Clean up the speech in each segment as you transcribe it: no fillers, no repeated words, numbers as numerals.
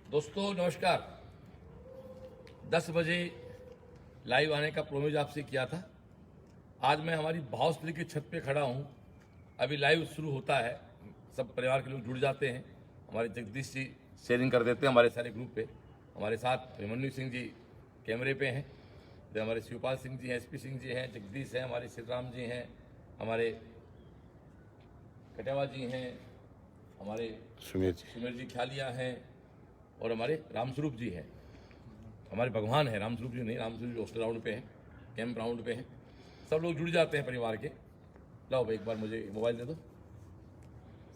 दोस्तों नमस्कार। 10 बजे लाइव आने का प्रोमिस आपसे किया था। आज मैं हमारी भावस्थली की छत पे खड़ा हूँ। अभी लाइव शुरू होता है, सब परिवार के लोग जुड़ जाते हैं। हमारे जगदीश जी शेयरिंग कर देते हैं हमारे सारे ग्रुप पे। हमारे साथ अभिमन्यु सिंह जी कैमरे पे हैं, जो हमारे शिवपाल सिंह जी हैं, SP सिंह जी हैं, जगदीश हैं, हमारे श्री राम जी हैं, हमारे कटेवा जी हैं, हमारे सुमेर जी ख्यालिया हैं और हमारे रामस्वरूप जी हैं। हमारे भगवान हैं, रामस्वरूप जी नहीं, रामस्वरूप जी हॉस्टल राउंड पे हैं, कैंप राउंड पे हैं। सब लोग जुड़ जाते हैं परिवार के। लाओ भाई एक बार मुझे मोबाइल दे दो।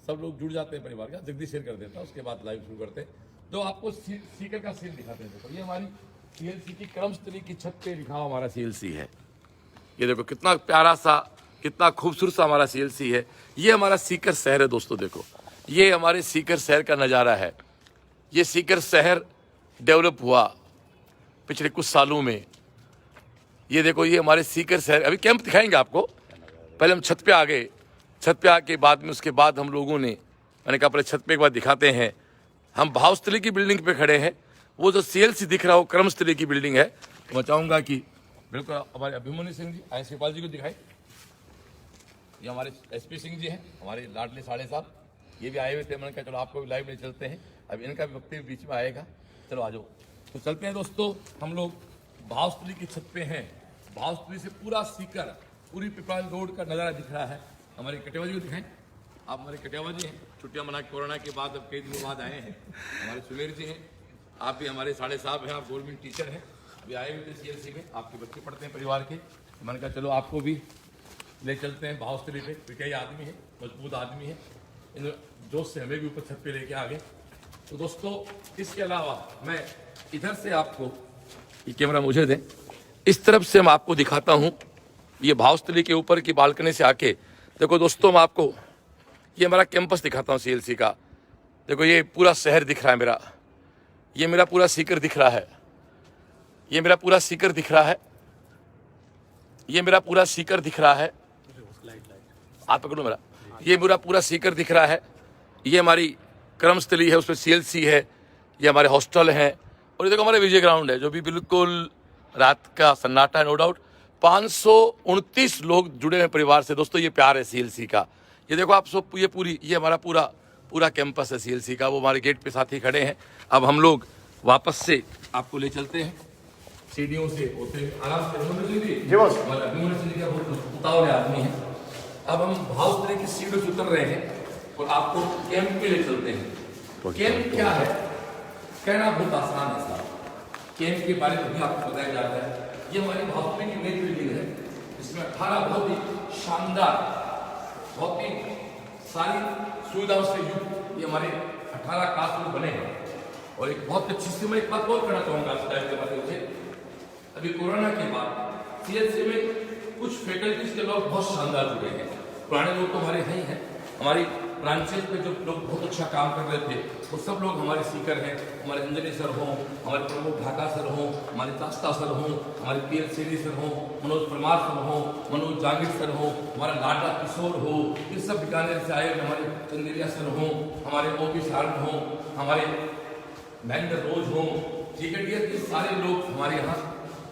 सब लोग जुड़ जाते हैं परिवार का। जगदीश शेयर कर देता है, उसके बाद लाइव शुरू करते हैं। तो आपको सीकर का सील दिखाते हैं। देखो ये हमारी CLC की क्रमस्थली की छत पे लिखा हुआ हमारा CLC है। ये देखो कितना प्यारा सा, कितना खूबसूरत सा हमारा CLC है। ये हमारा सीकर शहर है दोस्तों। देखो ये हमारे सीकर शहर का नज़ारा है। ये सीकर शहर डेवलप हुआ पिछले कुछ सालों में। ये देखो ये हमारे सीकर शहर, अभी कैंप दिखाएंगे आपको। पहले हम छत पे आ गए, छत पे आके बाद में उसके बाद हम लोगों ने, मैंने कहा पहले छत पे एक बार दिखाते हैं। हम भावस्थली की बिल्डिंग पे खड़े हैं। वो जो CLC दिख रहा है वो क्रमस्थली की बिल्डिंग है। तो मैं चाहूँगा कि बिल्कुल हमारे अभिमन्यु सिंह जी आए, शिवपाल जी को दिखाए। ये हमारे SP सिंह जी हैं, हमारे लाडले साड़े साहब, ये भी आए हुए थे। मैंने कहा चलो आपको भी लाइव में चलते हैं। अब इनका भी वक्तव्य बीच में आएगा। चलो आ जाओ। तो चलते हैं दोस्तों। हम लोग भावस्थली की छत पे हैं। भावस्थली से पूरा सीकर, पूरी पिपराल रोड का नज़ारा दिख रहा है। हमारे कटेवा जी को दिखाएं। आप हमारे कटेवा जी हैं, छुट्टियां मना कोरोना के बाद अब कई दिनों बाद आए हैं। हमारे सुमेर जी हैं, आप भी हमारे साड़े साहब हैं, आप गवर्नमेंट टीचर हैं, अभी आए हुए थे CLC में। आपके बच्चे पढ़ते हैं परिवार के। तो मैंने कहा चलो आपको भी ले चलते हैं भावस्थली पे। पिटाई आदमी है, मजबूत आदमी है, इन जोश से हमें भी ऊपर छत पे लेके आ गए। तो दोस्तों इसके अलावा मैं इधर से आपको, ये कैमरा मुझे दें, इस तरफ से मैं आपको दिखाता हूँ। ये भावस्थली के ऊपर की बालकनी से आके देखो दोस्तों, मैं आपको ये हमारा कैंपस दिखाता हूँ CLC का। देखो ये पूरा शहर दिख रहा है मेरा, ये मेरा पूरा सीकर दिख रहा है, ये मेरा पूरा सीकर दिख रहा है, ये मेरा पूरा सीकर दिख रहा है। आप पकड़ो मेरा, ये मेरा पूरा सीकर दिख रहा है। ये हमारी क्रमस्थली है, उसमें CLC है, ये हमारे हॉस्टल हैं और ये देखो हमारे विजय ग्राउंड है, जो भी बिल्कुल रात का सन्नाटा है। नो डाउट 529 लोग जुड़े हैं परिवार से। दोस्तों ये प्यार है CLC का। ये देखो आप सब, ये हमारा पूरा कैंपस है CLC का। वो हमारे गेट पे साथी खड़े हैं। अब हम लोग वापस से आपको ले चलते हैं सीढ़ियों से होते हुए आराम से। उतावले आदमी है। अब हम भावस्थली की सीढ़ियों से उतर रहे हैं और आपको कैंप पे ले चलते हैं। कैंप क्या है कहना बहुत आसान है साहब। कैंप के बारे में भी आपको बताया जाता है। ये हमारी भावस्थली की नई बिल्डिंग है, इसमें 18 बहुत ही शानदार, बहुत ही सारी सुविधाओं से युक्त ये हमारे 18 क्लासरूम बने हैं। और एक बहुत अच्छी सी मैं एक बात और कहना चाहूँगा इस टाइम के माध्यम से। अभी कोरोना के बाद CLC में कुछ फैकल्टीज के लोग बहुत शानदार जुड़े हैं। पुराने लोग तो हमारे हैं ही हैं। हमारी ब्रांचेज पे जो लोग बहुत अच्छा काम कर रहे थे वो सब लोग हमारे सीकर हैं। हमारे अंजनी सर हों, हमारे प्रमुख ढाका सर हों, हमारे तास्ता सर हों, हमारे PL सेनी सर हों, मनोज परमार सर हों, मनोज जागीर सर हों, हमारा लाडला किशोर हो, ये सब बीकानेर से आए हमारे चंदेरिया सर हों, हमारे OP सारंग हों, हमारे महेंद्र रोज हों, ठीक है, ये सारे लोग हमारे यहाँ।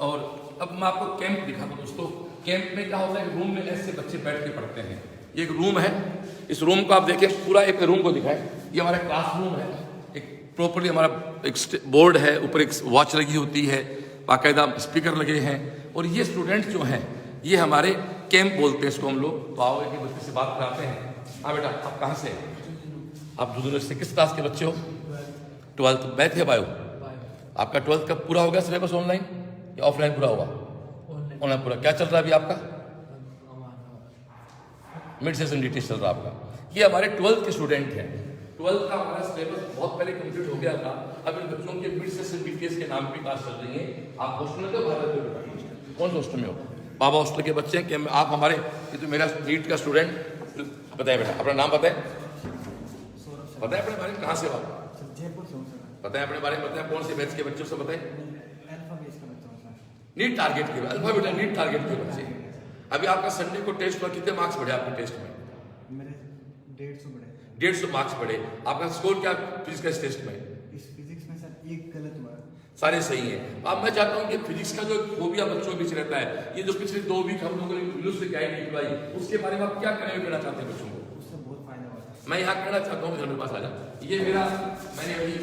और अब मैं आपको कैंप दिखाता हूँ दोस्तों। कैंप में क्या होता है, रूम में ऐसे बच्चे बैठ के पढ़ते हैं। ये एक रूम है, इस रूम को आप देखें, पूरा एक रूम को दिखाएं। ये हमारा क्लासरूम है, एक प्रॉपर्ली हमारा एक बोर्ड है, ऊपर एक वॉच लगी होती है, बाकायदा स्पीकर लगे हैं। और ये स्टूडेंट जो हैं ये हमारे कैंप बोलते हैं इसको हम लोग। तो आओगे कि बच्चे से बात कराते हैं। हाँ बेटा आप कहाँ से, आप जुजून से किस क्लास के बच्चे हो? 12th मैथ है बायो। आपका 12th कब पूरा होगा सिलेबस, ऑनलाइन या ऑफलाइन पूरा होगा? ऑनलाइन पूरा। क्या चल रहा है अभी आपका? मिड सेशन DT चल रहा है आपका। ये हमारे 12th के स्टूडेंट हैं। 12th का हमारा सिलेबस बहुत पहले कंप्लीट हो गया था। अब इन बच्चों के मिड सेशन BTS के नाम पे क्लास चल रही है। आप हॉस्टल में तो भारत में कौन से हॉस्टल में हो? बाबा हॉस्टल के बच्चे हैं कि आप हमारे, ये तो मेरा नीट का स्टूडेंट। बताए बेटा अपना नाम बताए, बताए अपने बारे में, कहाँ से हो आप? बताए अपने बारे में, बताए कौन से बैच के बच्चों से बताए। नीट टारगेट के, अल्फा बेटा नीट टारगेट के बच्चे। अभी आपका संडे को टेस्ट हुआ, कितने मार्क्स बढ़े आपके टेस्ट में? मेरे 150 बढ़े। 150 मार्क्स बढ़े। आपका स्कोर क्या फिजिक्स टेस्ट में? इस फिजिक्स में सर गलत हुआ। सारे सही हैं। अब मैं चाहता हूँ कि फिजिक्स का जो फोबिया बच्चों के बीच रहता है, ये जो पिछले 2 वीक हम लोगों ने से गाइड निकलवाई, उसके बारे में आप क्या कहना चाहते हैं बच्चों को? उससे बहुत फायदा हुआ था। मैं यहाँ कहना चाहता हूँ, मेरे पास आ जा। ये मेरा, मैंने अभी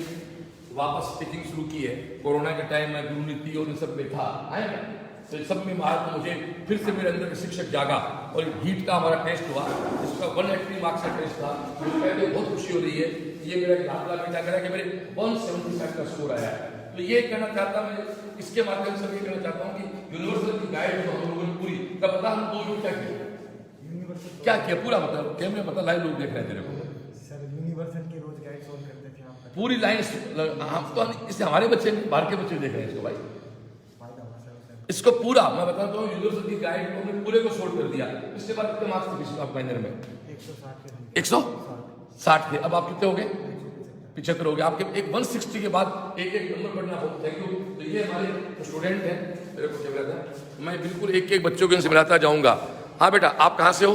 वापस टीचिंग शुरू की है। कोरोना के टाइम में गुरु नीति और इन सब में था, आया ना, तो सब में मार्क मुझे फिर से मेरे अंदर का शिक्षक जागा और हीट का हमारा टेस्ट हुआ, इसका 180 मार्क्स का टेस्ट था। मुझे पहले बहुत खुशी हो रही है। ये मेरा दाखिला बेटा करा कि मेरे 175 का स्कोर आया है। तो ये कहना चाहता मैं, इसके माध्यम से ये कहना चाहता हूँ कि यूनिवर्सल की गाइड जो हम लोगों ने पूरी का पता, हम 2 वीक क्या किया पूरा मतलब कैमरे पता, लाइव लोग देख रहे हैं तेरे को। सर यूनिवर्सल के रोज गाइड सॉल्व करते थे आप, पूरी लाइन हम तो, इससे हमारे बच्चे बाहर के बच्चे देख रहे हैं इसको भाई, इसको पूरा मैं बताता हूँ। यूनिवर्सल की गाइड को हमने पूरे को सोल्व कर दिया। इसके बाद कितने मार्क्स थे आप फाइनल में? 160 थे। अब आप कितने हो गए? 75 हो गए। आपके एक 160 के बाद एक नंबर बढ़ना बहुत। Thank you. तो ये हमारे स्टूडेंट हैं, मेरे को क्या था, मैं बिल्कुल एक बच्चों के मिलाता जाऊंगा। हाँ बेटा, आप कहाँ से हो?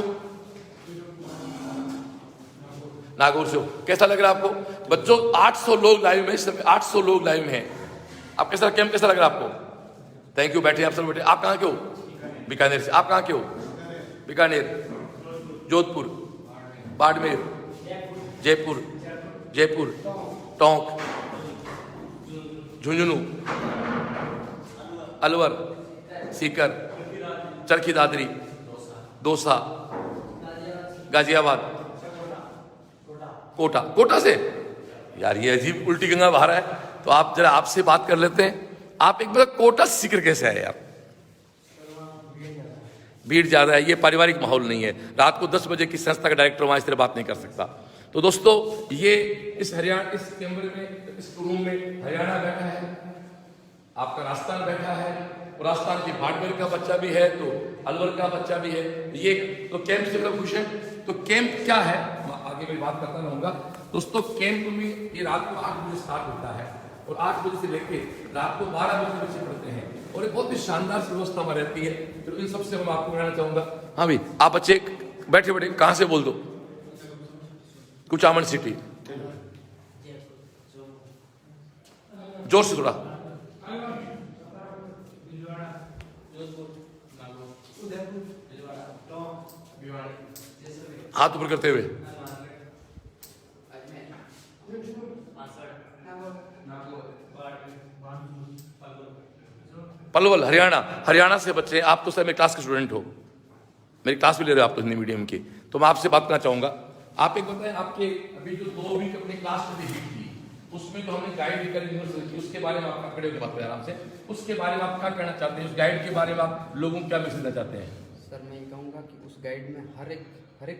नागौर से हो। कैसा लग रहा है आपको बच्चों? 800 लोग लाइव में, इस समय 800 लोग लाइव में हैं। आप कैसा कैंप कैसा लग रहा है आपको? Thank you. बैठे आप सब बैठे। आप कहाँ के हो? बीकानेर से। आप कहाँ के हो? बीकानेर, जोधपुर, बाड़मेर, जयपुर, टोंक, झुंझुनू, अलवर, सीकर, चरखी दादरी, दौसा, गाजियाबाद, कोटा से। यार ये अजीब उल्टी गंगा बहा रहा है। तो आप जरा आपसे बात कर लेते हैं। आप एक बार कोटा सीकर कैसे आए यार? भीड़ ज्यादा है, ये पारिवारिक माहौल नहीं है। रात को 10 बजे की संस्था का डायरेक्टर वहां इस तरह बात नहीं कर सकता। तो दोस्तों, ये इस हरियाणा, इस कमरे में, इस रूम में हरियाणा बैठा है, आपका राजस्थान बैठा है, और राजस्थान के बाड़मेर का बच्चा भी है, तो अलवर का बच्चा भी है। ये तो कैंप से लोग खुश है। तो कैंप क्या है, आगे मैं बात करता रहूंगा। दोस्तों, कैंप में ये रात को 8 बजे स्टार्ट होता है और 8 बजे से लेके रात को 12 बजे बच्चे पढ़ते हैं, और एक बहुत ही शानदार व्यवस्था हमारी रहती है। तो इन सबसे मैं आपको कहना चाहूंगा। हाँ भाई, आप बच्चे बैठे बैठे कहाँ से बोल दो? कुचामन सिटी, जोर से थोड़ा। हाथ ऊपर करते हुए। पलवल, हरियाणा से बच्चे। आप तो सर मेरे क्लास के स्टूडेंट हो, मेरी क्लास भी ले रहे हो आप तो हिंदी मीडियम की। तो मैं आपसे बात करना चाहूंगा। आप एक बताएं, आपके अभी जो 2 वीक अपने क्लास में थी, उसमें तो हमने गाइड करी यूनिवर्सिटी, उसके बारे में आप खड़े होकर बात करें आराम से। उसके बारे में आप क्या कहना चाहते हैं? उस गाइड के बारे में आप लोगों को क्या मैसेज देना चाहते हैं? सर मैं ये कहूँगा कि उस गाइड में हर एक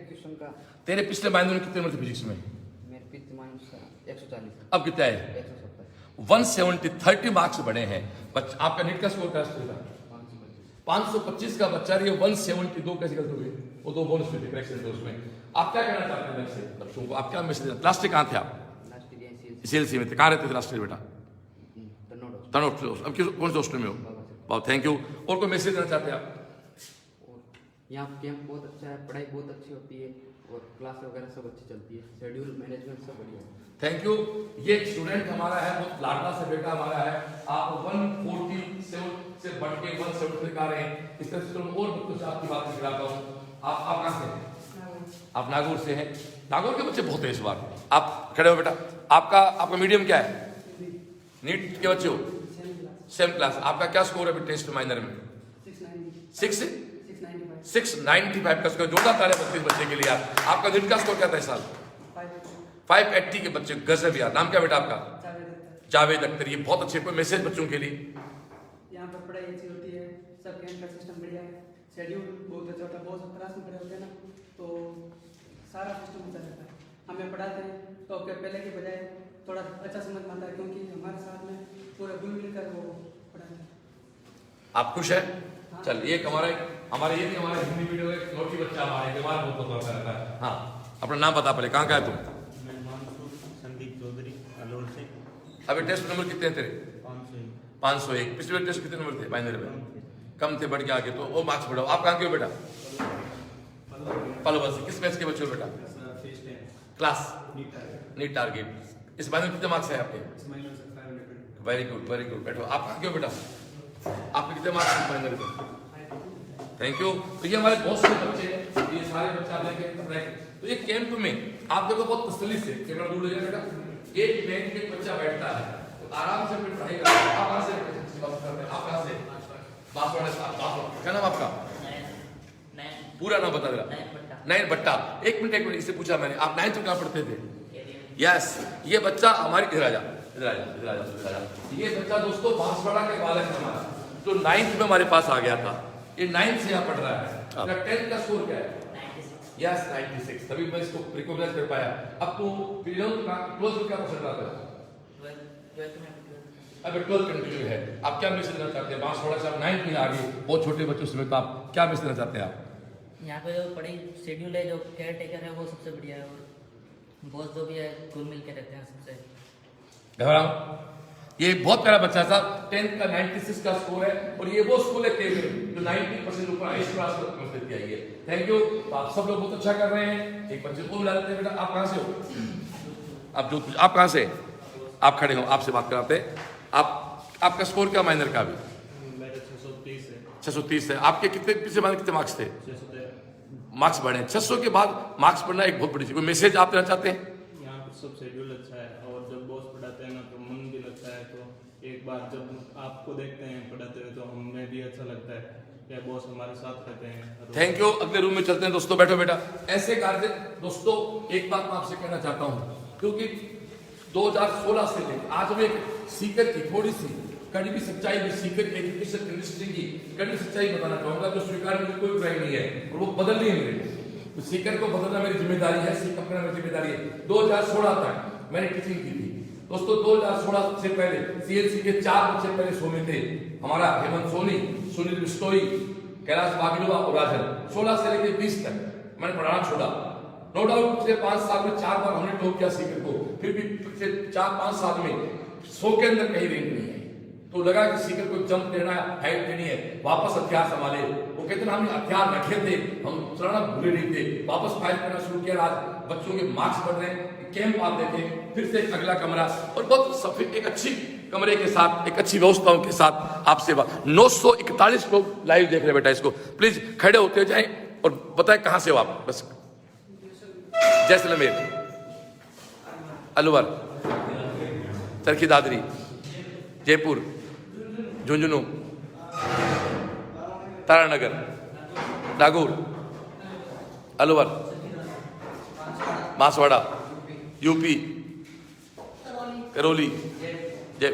क्वेश्चन का। तेरे पिछले महीने में कितने नंबर थे फिजिक्स में? मेरे पिछले महीने 140। अब कितना है? 170। 170, 30 मार्क्स बढ़े हैं। आपका नीट का स्कोर क्या था? 525 का बच्चा रही है, 172 कैसे गलत हो गई? वो 2 बोनस में करेक्शन थे उसमें। आप क्या कहना चाहते हैं इससे बच्चों को? आप क्या मैसेज? लास्ट ईयर कहाँ थे आप? सीएलसी में थे। कहाँ रहते थे लास्ट ईयर बेटा? तनोट। अब कौन से हॉस्टल में हो? बहुत थैंक यू। और कोई मैसेज देना चाहते हैं आप? यहाँ कैंप बहुत अच्छा है, पढ़ाई बहुत अच्छी होती है, और क्लास वगैरह सब अच्छी चलती है, शेड्यूल मैनेजमेंट सब बढ़िया है। Thank you. ये स्टूडेंट हमारा है, बहुत लाडला से बेटा हमारा है। आप 147 से बढ़ के 170 तक आ रहे हैं। इस तरह से और बच्चों से आपकी बात कराता हूँ। आप कहाँ से हैं? आप नागौर से हैं। नागौर के बच्चे बहुत हैं इस बार। आप खड़े हो बेटा। आपका मीडियम क्या है? नीट के बच्चे हो? Same class. आपका क्या स्कोर है टेस्ट माइनर में? 695 का स्कोर। जोरदार तालियां 32 बच्चे के लिए यार। आपका नीट का स्कोर क्या था इस साल? 580 के बच्चे। गजब यार। नाम क्या बेटा आपका? जावेद अख्तर। ये बहुत अच्छे। कोई मैसेज बच्चों के लिए? यहाँ पर पढ़ाई अच्छी होती है, सब कैंप का सिस्टम बढ़िया है, शेड्यूल बहुत अच्छा होता है, बहुत क्लास में पढ़े होते हैं ना, तो सारा सिस्टम अच्छा रहता है। हमें पढ़ाते हैं तो पहले के बजाय थोड़ा अच्छा समझ में आता है, क्योंकि हमारे साथ में पूरा घुल मिलकर वो पढ़ाते हैं। आप खुश हैं? चल, ये हमारे ये भी हमारे हिंदी वीडियो एक नोटी बच्चा हमारे बीमार बहुत होता रहता है। हाँ, अपना नाम बता पहले। कहाँ का है तुम? संदीप चौधरी, अलवर से। अभी टेस्ट नंबर कितने थे? 501। पिछले टेस्ट कितने नंबर थे माइनर में? कम थे, बढ़ के आगे तो वो मार्क्स बढ़ाओ। आप कहाँ के हो बेटा? पलवल से। किस बैच के बच्चे हो बेटा? Class NEET target. इस महीने में कितने मार्क्स है आपके? Very good very good. बैठो, आप कहाँ क्यों बेटा? आपके कितने मार्क्स फाइनल के? Thank you. तो ये हमारे बहुत से बच्चे हैं, ये सारे बच्चे आप देखें। तो ये कैंप में आप देखो बहुत तसल्ली से, कैमरा दूर ले जाए बेटा, एक बेंच पे बच्चा बैठता है तो आराम से अपनी पढ़ाई करता है। आप कहाँ से बात करते हैं? आप कहाँ से? बांसवाड़ा से। क्या नाम आपका? पूरा नाम बता देना। नयन भट्टा। एक मिनट इससे पूछा मैंने, आप 9th में कहाँ पढ़ते थे? यस, ये बच्चा हमारी इधर आ जा। ये बच्चा दोस्तों बांसवाड़ा के बालक है हमारा, जो 9th में हमारे पास आ गया था। ये 9th से यहाँ पढ़ रहा है। 10th का स्कोर क्या है? यस 96। तभी मैं इसको रिकॉग्नाइज कर पाया। अब तो क्लोज में क्या पसंद आता है? अब 12th कंटिन्यू है। आप क्या मैसेज देना चाहते हैं? बांसवाड़ा से आप 9th में आ गए, बहुत छोटे बच्चों से, तो आप क्या मैसेज देना चाहते हैं? आप यहाँ पे जो पढ़ाई शेड्यूल है, जो केयर टेकर है वो सबसे बढ़िया है, और बॉस जो भी है घुल मिल के रहते हैं सबसे। घबराओ, ये बहुत प्यारा बच्चा था। 10th का 96 का स्कोर है, और ये वो स्कूल है केवल जो 90% ऊपर हाई क्लास तक कंप्लीट किया है। Thank you. आप सब लोग बहुत अच्छा कर रहे हैं। एक बच्चे को बुला लेते हैं। बेटा आप कहाँ से हो? आप कहाँ से? आप खड़े हो, आपसे बात कराते हैं। आपका स्कोर क्या माइनर का? भी 630 है। आपके कितने कितने मार्क्स थे? 613 मार्क्स बढ़े। 600 के बाद मार्क्स पढ़ना एक बहुत बड़ी चीज। कोई मैसेज आप देना चाहते हैं? यहाँ पर सब शेड्यूल अच्छा है, और जब बॉस पढ़ाते हैं ना तो मन भी लगता है। तो एक बार जब आपको देखते हैं पढ़ाते हुए तो हमें भी अच्छा लगता है कि बॉस हमारे साथ रहते हैं। Thank you. अगले रूम में चलते हैं दोस्तों। बैठो बेटा। ऐसे कार्य दोस्तों, एक बात मैं आपसे कहना चाहता हूँ, क्योंकि 2016 से लेकर आज में एक सीकर की थोड़ी सी कड़वी सच्चाई भी, सीकर की एजुकेशन इंडस्ट्री की कड़वी सच्चाई बताना चाहूंगा, जो स्वीकार मुझे कोई बुराई नहीं है, और वो बदलनी है मुझे। तो सीकर को बदलना मेरी जिम्मेदारी है, सीकर करना मेरी जिम्मेदारी है। 2016 तक मैंने टीचिंग की थी दोस्तों। 2016 से पहले सीएलसी के 4 बच्चे पहले शो में थे। हमारा हेमंत सोनी, सुनील बिश्नोई, कैलाश बागलुआ और राजन। 16 से लेकर 20 तक मैंने पढ़ाना छोड़ा। नो डाउट पिछले 5 साल में 4 बार हमने टॉप किया सीकर को, फिर भी पिछले 4-5 साल में 100 के अंदर कहीं रैंक नहीं है। तो लगा कि सीकर को जंप देना है, हाइट देनी है, वापस हथियार संभाले। वो कहते ना हमने हथियार रखे थे, हम चलाना भूले नहीं थे, वापस फाइट करना शुरू किया। आज बच्चों के मार्क्स बढ़ रहे हैं। कैंप आप देखें, फिर से एक अगला कमरा और बहुत सफेद एक अच्छी कमरे के साथ, एक अच्छी व्यवस्थाओं के साथ आपसे 941 लोग लाइव देख रहे हैं। बेटा इसको प्लीज खड़े होते जाएं और बताएं कहां से हो आप? बस जैसलमेर, अलवर, चरखी दादरी, जयपुर, झुंझुनू, तारानगर, नागौर, अलवर, बांसवाड़ा, यूपी, करौली, जय।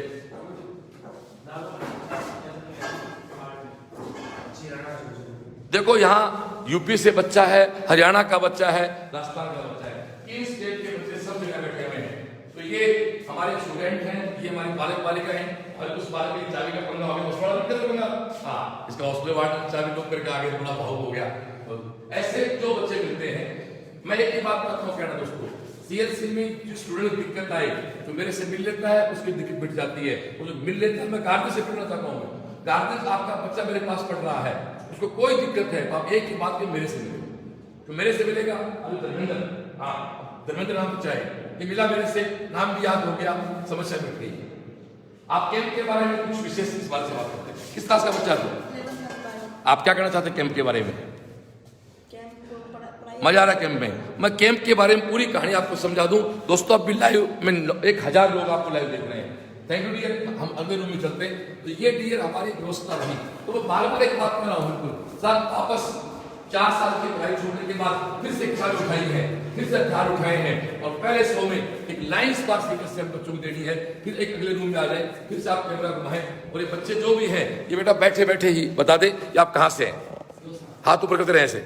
देखो यहाँ यूपी से बच्चा है, हरियाणा का बच्चा है, राजस्थान का बच्चा है, इन स्टेट के बच्चे सब जगह बैठे हुए हैं। तो ये हमारे स्टूडेंट हैं, ये हमारी बालक बालिका हैं। और उस बालक की चाबी का पंगा हो गया, हाँ इसका हॉस्टल वार्ड चाबी लोग करके आगे बड़ा भावुक हो गया। तो ऐसे जो बच्चे मिलते हैं, मैं एक ही बात करता हूँ कहना दोस्तों, सीएलसी में जो स्टूडेंट दिक्कत आए तो मेरे से मिल लेता है, उसकी दिक्कत मिट जाती है। वो जो मिल लेता है, मैं गार्जियन से पूछना चाहता हूँ, गार्जियन आपका बच्चा मेरे पास पढ़ रहा है, उसको कोई दिक्कत है, आप एक ही बात के मेरे से मिले। तो मेरे से मिलेगा धर्मेंद्र, हाँ धर्मेंद्र नाम बच्चा है, ये मिला मेरे से, नाम भी याद हो गया, समस्या मिट गई। आप कैंप के बारे में कुछ विशेष इस बात से बात करते हैं। किस क्लास का बच्चा है? आप क्या कहना चाहते हैं कैंप के बारे में? मजा आ रहा है कैंप में। मैं कैंप के बारे में पूरी कहानी आपको समझा दूं दोस्तों। अब भी लाइव में 1000 लोग आपको लाइव देख रहे हैं। Thank you dear. हम अगले रूम में चलते हैं। तो ये डियर हमारी व्यवस्था रही। तो मैं बार बार एक बात कर रहा हूँ, बिल्कुल सर वापस 4 साल की पढ़ाई छोड़ने के बाद फिर से ख्याल उठाई है, फिर से हथियार उठाए हैं, और पहले शो में एक लाइन स्टार सीकर से बच्चों को देनी है। फिर एक अगले रूम में आ जाए, फिर से आप कैमरा घुमाएं, और ये बच्चे जो भी हैं, ये बेटा बैठे बैठे ही बता दे कि आप कहाँ से हैं। हाथ ऊपर करते रहे ऐसे।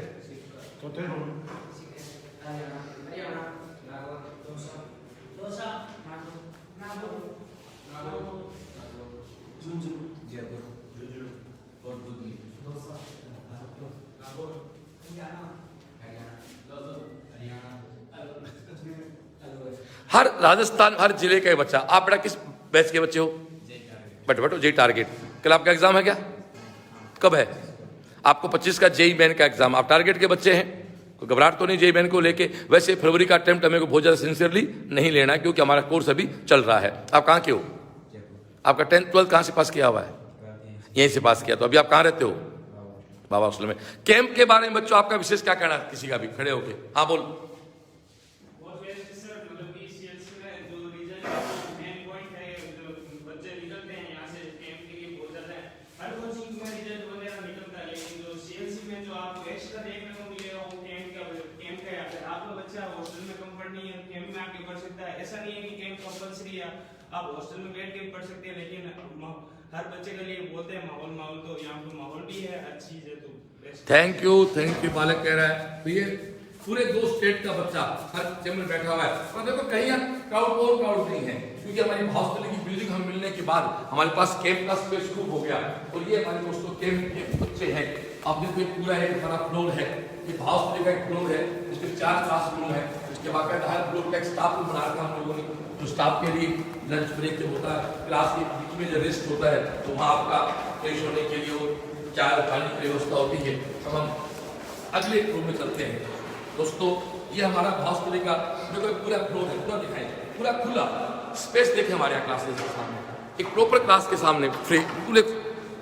हर राजस्थान, हर जिले का बच्चा। आप बेटा किस बैच के बच्चे हो? बैठो जे टारगेट। कल आपका एग्जाम है क्या? कब है? आपको 25 का जेई मेन का एग्जाम। आप टारगेट के बच्चे हैं, कोई घबराहट तो नहीं जेई मेन को लेके। वैसे फरवरी का अटेम्प्ट हमें को बहुत ज्यादा सिंसियरली नहीं लेना है, क्योंकि हमारा कोर्स अभी चल रहा है। आप कहाँ के हो? आपका 10th 12th कहाँ से पास किया हुआ है? यहीं से पास किया। तो अभी आप कहाँ रहते हो? बाबा हॉस्टल में। कैंप के बारे में बच्चों आपका विशेष क्या कहना है? किसी का भी खड़े होके हाँ बोल। ऐसा नहीं है कि कैंप कंपलसरी है, आप हॉस्टल में बैठ के पढ़ सकते हैं, लेकिन हर बच्चे के लिए बोलते हैं माहौल तो यहाँ पर माहौल भी है, अच्छी चीज है। तो थैंक यू बालक कह रहा है। तो ये पूरे 2 स्टेट का बच्चा हर चैम्बर में बैठा हुआ है। और देखो कहीं क्राउड नहीं है, क्योंकि हमारी हॉस्टल की बिल्डिंग हम मिलने के बाद हमारे पास कैंप का स्पेस खूब हो गया। और ये हमारे दोस्तों कैंप के बच्चे हैं। आपने कोई पूरा एक बड़ा फ्लोर है, ये हॉस्टल का एक फ्लोर है, इसमें 4 क्लासरूम है, इसके बाकायदा हर फ्लोर का एक स्टाफ रूम बना रखा हम लोगों ने, तो स्टाफ के लिए लंच ब्रेक जब होता है, क्लास के बीच में जो रेस्ट होता है, तो वहाँ आपका फ्रेश होने के लिए वो चाय पानी की व्यवस्था होती है। अब हम अगले रूम में चलते हैं। दोस्तों ये हमारा हॉस्टल का देखो पूरा फ्लोर है, पूरा दिखाएं, पूरा खुला स्पेस देखें हमारे यहाँ क्लासेस के सामने, एक प्रॉपर क्लास के सामने पूरे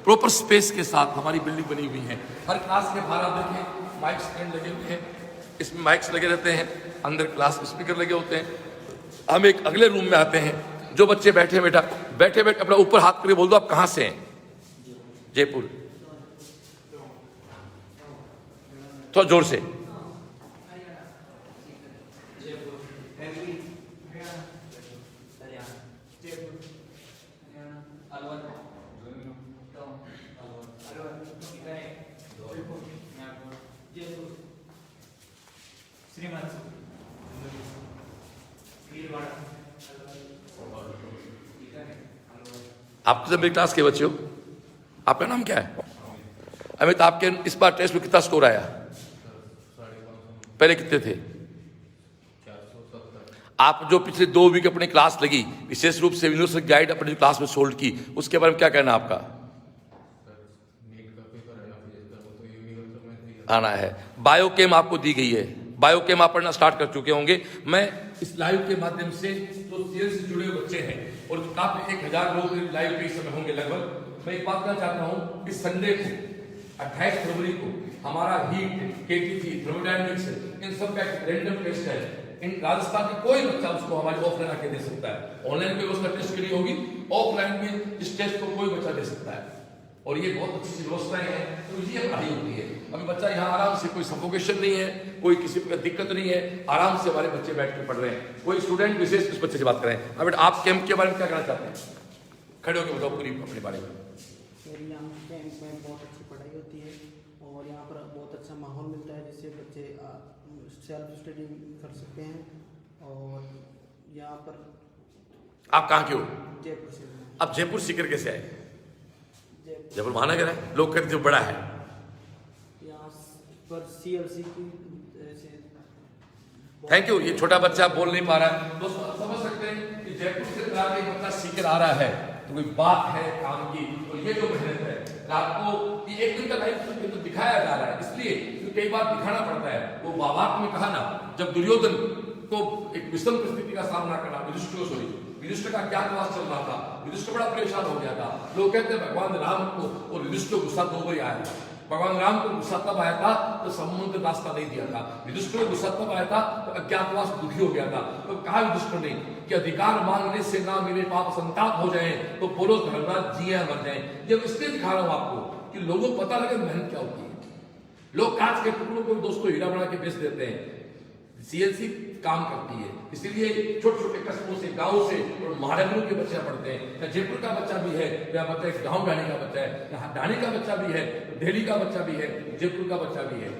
प्रॉपर स्पेस के साथ हमारी बिल्डिंग बनी हुई है। हर क्लास के बाहर आप देखें माइक स्टैंड लगे हुए हैं, इसमें माइक्स लगे रहते हैं, अंदर क्लास स्पीकर लगे होते हैं। हम एक अगले रूम में आते हैं। जो बच्चे बैठे अपना ऊपर हाथ करके बोल दो आप कहाँ से हैं? जयपुर। तो जोर से। आप तो मेरी क्लास के बच्चे हो, आपका नाम क्या है? अमित, आपके इस बार टेस्ट में कितना स्कोर आया? पहले कितने थे? आप जो पिछले 2 वीक अपनी क्लास लगी, विशेष रूप से यूनिवर्सल गाइड अपनी क्लास में सोल्ड की, उसके बारे में क्या कहना आपका? आना है। बायोकेम आपको दी गई है, बायोकेम आप पढ़ना स्टार्ट कर चुके होंगे। मैं इस लाइव के माध्यम से जो सीएल से जुड़े हुए बच्चे हैं और काफी 1000 लोग लाइव पे इस समय होंगे लगभग, मैं एक बात कहना चाहता हूँ कि संडे को 28 फरवरी को हमारा हीट, केटीसी, थर्मोडायनेमिक्स, इन सब का रैंडम टेस्ट है। इन राजस्थान के कोई बच्चा उसको हमारे ऑफलाइन आके दे सकता है। ऑनलाइन पे उसका टेस्ट के लिए होगी, ऑफलाइन में इस टेस्ट को कोई बच्चा दे सकता है। और ये बहुत अच्छी सी व्यवस्थाएं हैं, तो ये पढ़ाई होती है। अभी बच्चा यहाँ आराम से, कोई सफोकेशन नहीं है, कोई किसी प्रकार दिक्कत नहीं है, आराम से हमारे बच्चे बैठ के पढ़ रहे हैं। कोई स्टूडेंट विशेष उस बच्चे से बात करें। अब आप कैंप के बारे में क्या कहना चाहते हैं? खड़े होकर बताओ पूरी अपने बारे में। मेरे यहाँ कैंप में बहुत अच्छी पढ़ाई होती है और यहाँ पर बहुत अच्छा माहौल मिलता है, जिससे बच्चे सेल्फ स्टडी कर सकते हैं। और यहाँ पर आप कहाँ के हो? जयपुर से। आप जयपुर सीकर कैसे आए? जयपुर महानगर है, लोग कहते जो बड़ा है। यहाँ पर CLC की थैंक यू। ये छोटा बच्चा बोल नहीं पा रहा है, दोस्तों आप समझ सकते हैं कि जयपुर से एक बच्चा सीकर आ रहा है तो कोई बात है काम की। और ये जो मेहनत है आपको ये एक दिन का लाइफ तो दिखाया जा रहा है, इसलिए कई बार दिखाना पड़ता है। वो बाबाक में कहा ना, जब दुर्योधन को एक विषम परिस्थिति का सामना करना, युधिष्ठिर का ज्ञातवास चल रहा था, युधिष्ठिर बड़ा परेशान हो गया था। लोग कहते हैं भगवान राम को और युधिष्ठिर को गुस्सा 2 बार आया था। भगवान राम को गुस्सा तब आया था तो समुद्र रास्ता नहीं दिया था। युधिष्ठिर को गुस्सा तब आया था तो अज्ञातवास दुखी हो गया था। तो कहा युधिष्ठिर ने कि अधिकार मांगने से ना मेरे पाप संताप हो जाए तो बोलो धर्मराज जिए मर जाए। ये इसलिए दिखा रहा हूं आपको कि लोगों को पता लगे मेहनत क्या होती है। लोग कांच के टुकड़ों को दोस्तों हीरा बना के बेच देते हैं, CLC काम करती है। इसीलिए छोटे छोटे कस्बों से, गाँव से और महानगरों के बच्चे पढ़ते हैं। जयपुर का बच्चा भी है, या बच्चा एक गाँव डाणी का बच्चा है, यहाँ डाणी का बच्चा भी है, दिल्ली का बच्चा भी है, जयपुर का बच्चा भी है।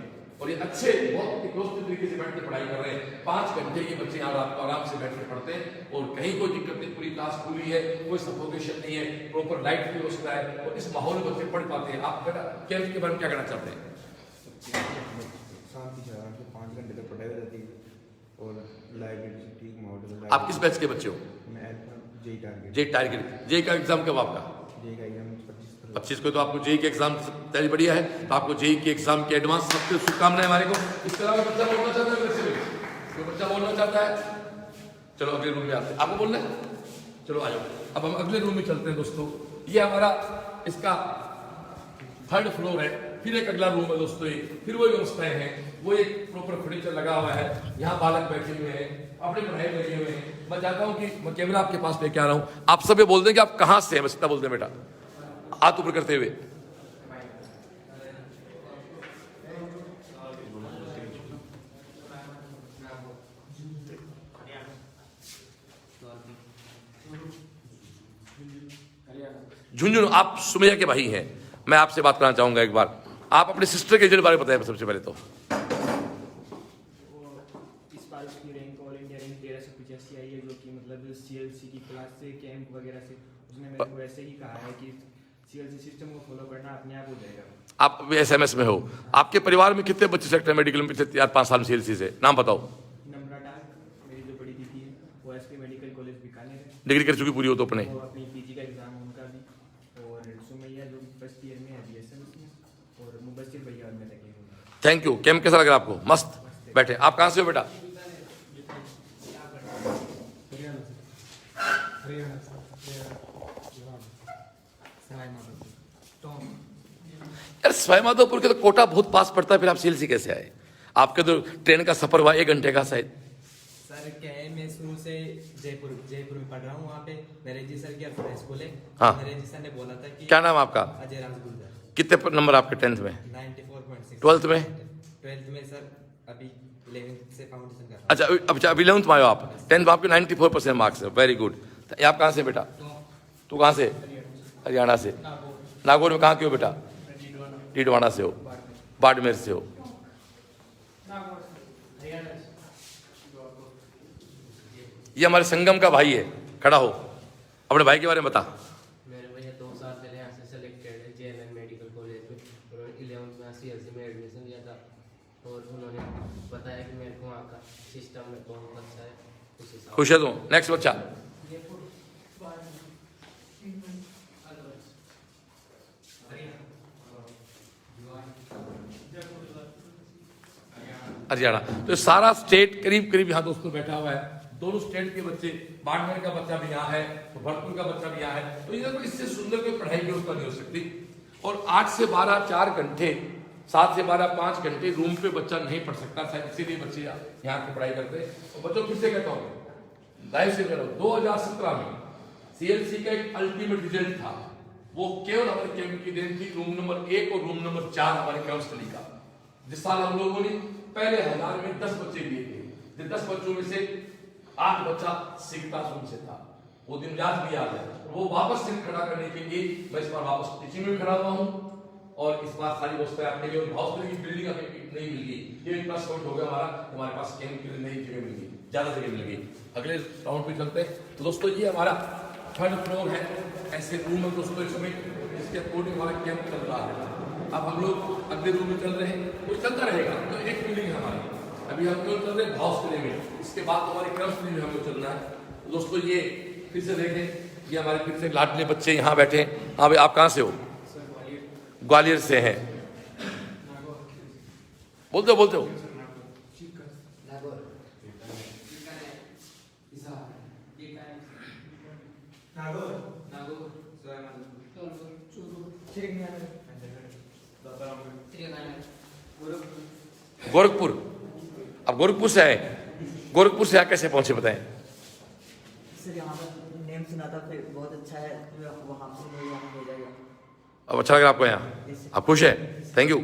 और ये अच्छे बहुत व्यवस्थित तरीके से बैठ के पढ़ाई कर रहे हैं। 5 घंटे ये बच्चे यहाँ रात को आराम से बैठ के पढ़ते हैं और कहीं कोई दिक्कत नहीं, पूरी क्लास पूरी है, कोई सफोकेशन नहीं है, प्रॉपर लाइट की व्यवस्था है और इस माहौल में बच्चे पढ़ पाते हैं। आप कैंप के बारे में क्या कहना चाहते हैं? शांति से 5 घंटे तक पढ़ाई जाती है और लाइब्रेरी ठीक मॉडल। आप किस बैच के बच्चे हो? मैं जेई टारगेट। जेई का एग्जाम कब आपका? जेई का एग्जाम 25 को। तो आपको जेई के एग्जाम तैयारी बढ़िया है, तो आपको जेई के एग्जाम के एडवांस सबसे शुभकामनाएं हमारे को। इसके अलावा बच्चा बोलना चाहता है? कोई बच्चा बोलना चाहता है? चलो अगले रूम में आते हैं। आपको बोलना है? चलो आ जाओ। अब हम अगले रूम में चलते हैं दोस्तों। ये हमारा इसका 3rd फ्लोर है। फिर एक अगला रूम है दोस्तों, ये फिर वही व्यवस्थाएं हैं, वो एक प्रॉपर फर्नीचर लगा हुआ है। यहाँ बालक बैठे हुए हैं, अपने पढ़ाई लगे हुए हैं। मैं चाहता हूँ कि मैं कैमरा आपके पास लेके आ रहा हूँ, आप सब ये बोल दें कि आप कहाँ से हैं, बस इतना बोल दें बेटा, हाथ ऊपर करते हुए। झुंझुनू, आप सुमैया के भाई हैं। मैं आपसे बात करना चाहूंगा एक बार, आप अपने सिस्टर के बारे में बताएं सबसे पहले तो। इस बार उसकी रैंक ऑल इंडिया रैंक 1385 आई है, जो कि मतलब सीएलसी की क्लास से कैंप वगैरह से उसने मेरे को ऐसे ही कहा है कि सीएलसी सिस्टम को फॉलो करना अपने आप हो जाएगा। आप एसएमएस में हो, आपके परिवार में कितने बच्चे सेलेक्ट हैं मेडिकल में पिछले 4-5 साल में सीएलसी से? नाम बताओ। नम्रता, मेरी जो बड़ी दीदी है, वो एसपी मेडिकल कॉलेज बीकानेर है, डिग्री कर चुकी पूरी हो तो अपने। वो अपनी पीजी का एग्जाम उनका भी, और सुमैया जो फर्स्ट ईयर में है बीएसएमएस में, और मुबस्सिर भैया में लगे हुए हैं। Thank you. कैंप कैसा लग रहा है आपको? मस्त। बैठे। आप कहाँ से हो बेटा? यार सवाई माधोपुर के तो कोटा बहुत पास पड़ता है, फिर आप सीएलसी कैसे आए? आपके तो ट्रेन का सफर हुआ 1 घंटे का शायद। सर क्या है, मैं शुरू से जयपुर में पढ़ रहा हूँ। वहाँ पे नरेश सर की अपना स्कूल है। हाँ। नरेश सर ने बोला था कि क्या नाम आपका? अजय राजगुरुदास। कितने नंबर आपके 10th में? 94.6। 12th में? 12th में सर अभी 11th से फाउंडेशन कर रहा हूँ। अच्छा, अभी 11th में आए हो आप। 10th में आपके 94% मार्क्स है, वेरी गुड। आप कहाँ से बेटा? तू कहाँ से? हरियाणा से। नागौर में कहाँ के हो बेटा? डीडवाना से हो, बाड़मेर से हो। ये हमारे संगम का भाई है, खड़ा हो, अपने भाई के बारे में बता। मेरे भैया 2 साल पहले यहाँ से सेलेक्टेड है जेएमएन मेडिकल कॉलेज में। उन्होंने 11th में सीएलसी में एडमिशन लिया था, और उन्होंने बताया कि मेरे को वहाँ का सिस्टम में बहुत अच्छा है। खुश है तुम? नेक्स्ट बच्चा। हरियाणा। तो सारा स्टेट करीब करीब यहाँ दोस्तों बैठा हुआ है। दोनों स्टेट के बच्चे, बाड़मेर का बच्चा भी यहाँ है, तो भरतपुर का बच्चा भी यहाँ है। तो ये इससे सुंदर कोई पढ़ाई व्यवस्था नहीं हो सकती। और 8 से 12 4 घंटे, 7 से 12 5 घंटे रूम पे बच्चा नहीं पढ़ सकता, शायद इसीलिए बच्चे यहाँ की पढ़ाई करते हैं। और बच्चों फिर से कहता हूँ, लाइव से करो, 2017 में सीएलसी का एक अल्टीमेट रिजल्ट था, वो केवल हमारे कैंप की देन थी। रूम नंबर 1 और रूम नंबर 4 हमारे कैंप स्टडी का। जिस साल हम लोगों ने पहले 1000 में 10 बच्चे लिए थे, 10 बच्चों में से 8 बच्चा सीखता रूम से था। वो दिन याद भी याद है। वो वापस से खड़ा करने के लिए मैं इस बार वापस टीचिंग में खड़ा हुआ हूँ, और इस बार सारी व्यवस्था आपने जो हॉस्पिटल की बिल्डिंग हमें नहीं मिल गई, ये इतना शॉर्ट हो गया हमारे पास कैंप के लिए नई जगह मिल गई, ज्यादा जगह मिल गई। अगले राउंड पे चलते हैं। तो दोस्तों ये हमारा 3rd फ्लोर है। ऐसे रूम है दोस्तों इस समय, इसके अकॉर्डिंग हमारा कैंप चल रहा है। अब हम लोग अगले रूम में चल रहे हैं, वो चलता रहेगा। तो एक बिल्डिंग है हमारी, अभी हम लोग चल रहे हैं हॉस्पिटल में, इसके बाद हमारे कैंप में हम लोग चलना है। तो दोस्तों ये फिर से देखें, ये हमारे फिर से लाडले बच्चे यहाँ बैठे हैं। हाँ भाई, आप कहाँ से हो? ग्वालियर से हैं। बोलते हो गोरखपुर। अब गोरखपुर से आए, गोरखपुर से कैसे पहुंचे बताएं? सर यहाँ पर नेम सुना था, फिर बहुत अच्छा है, वहाँ से हो जाएगा। अब अच्छा लग रहा आपको यहाँ? आप खुश है? Thank you.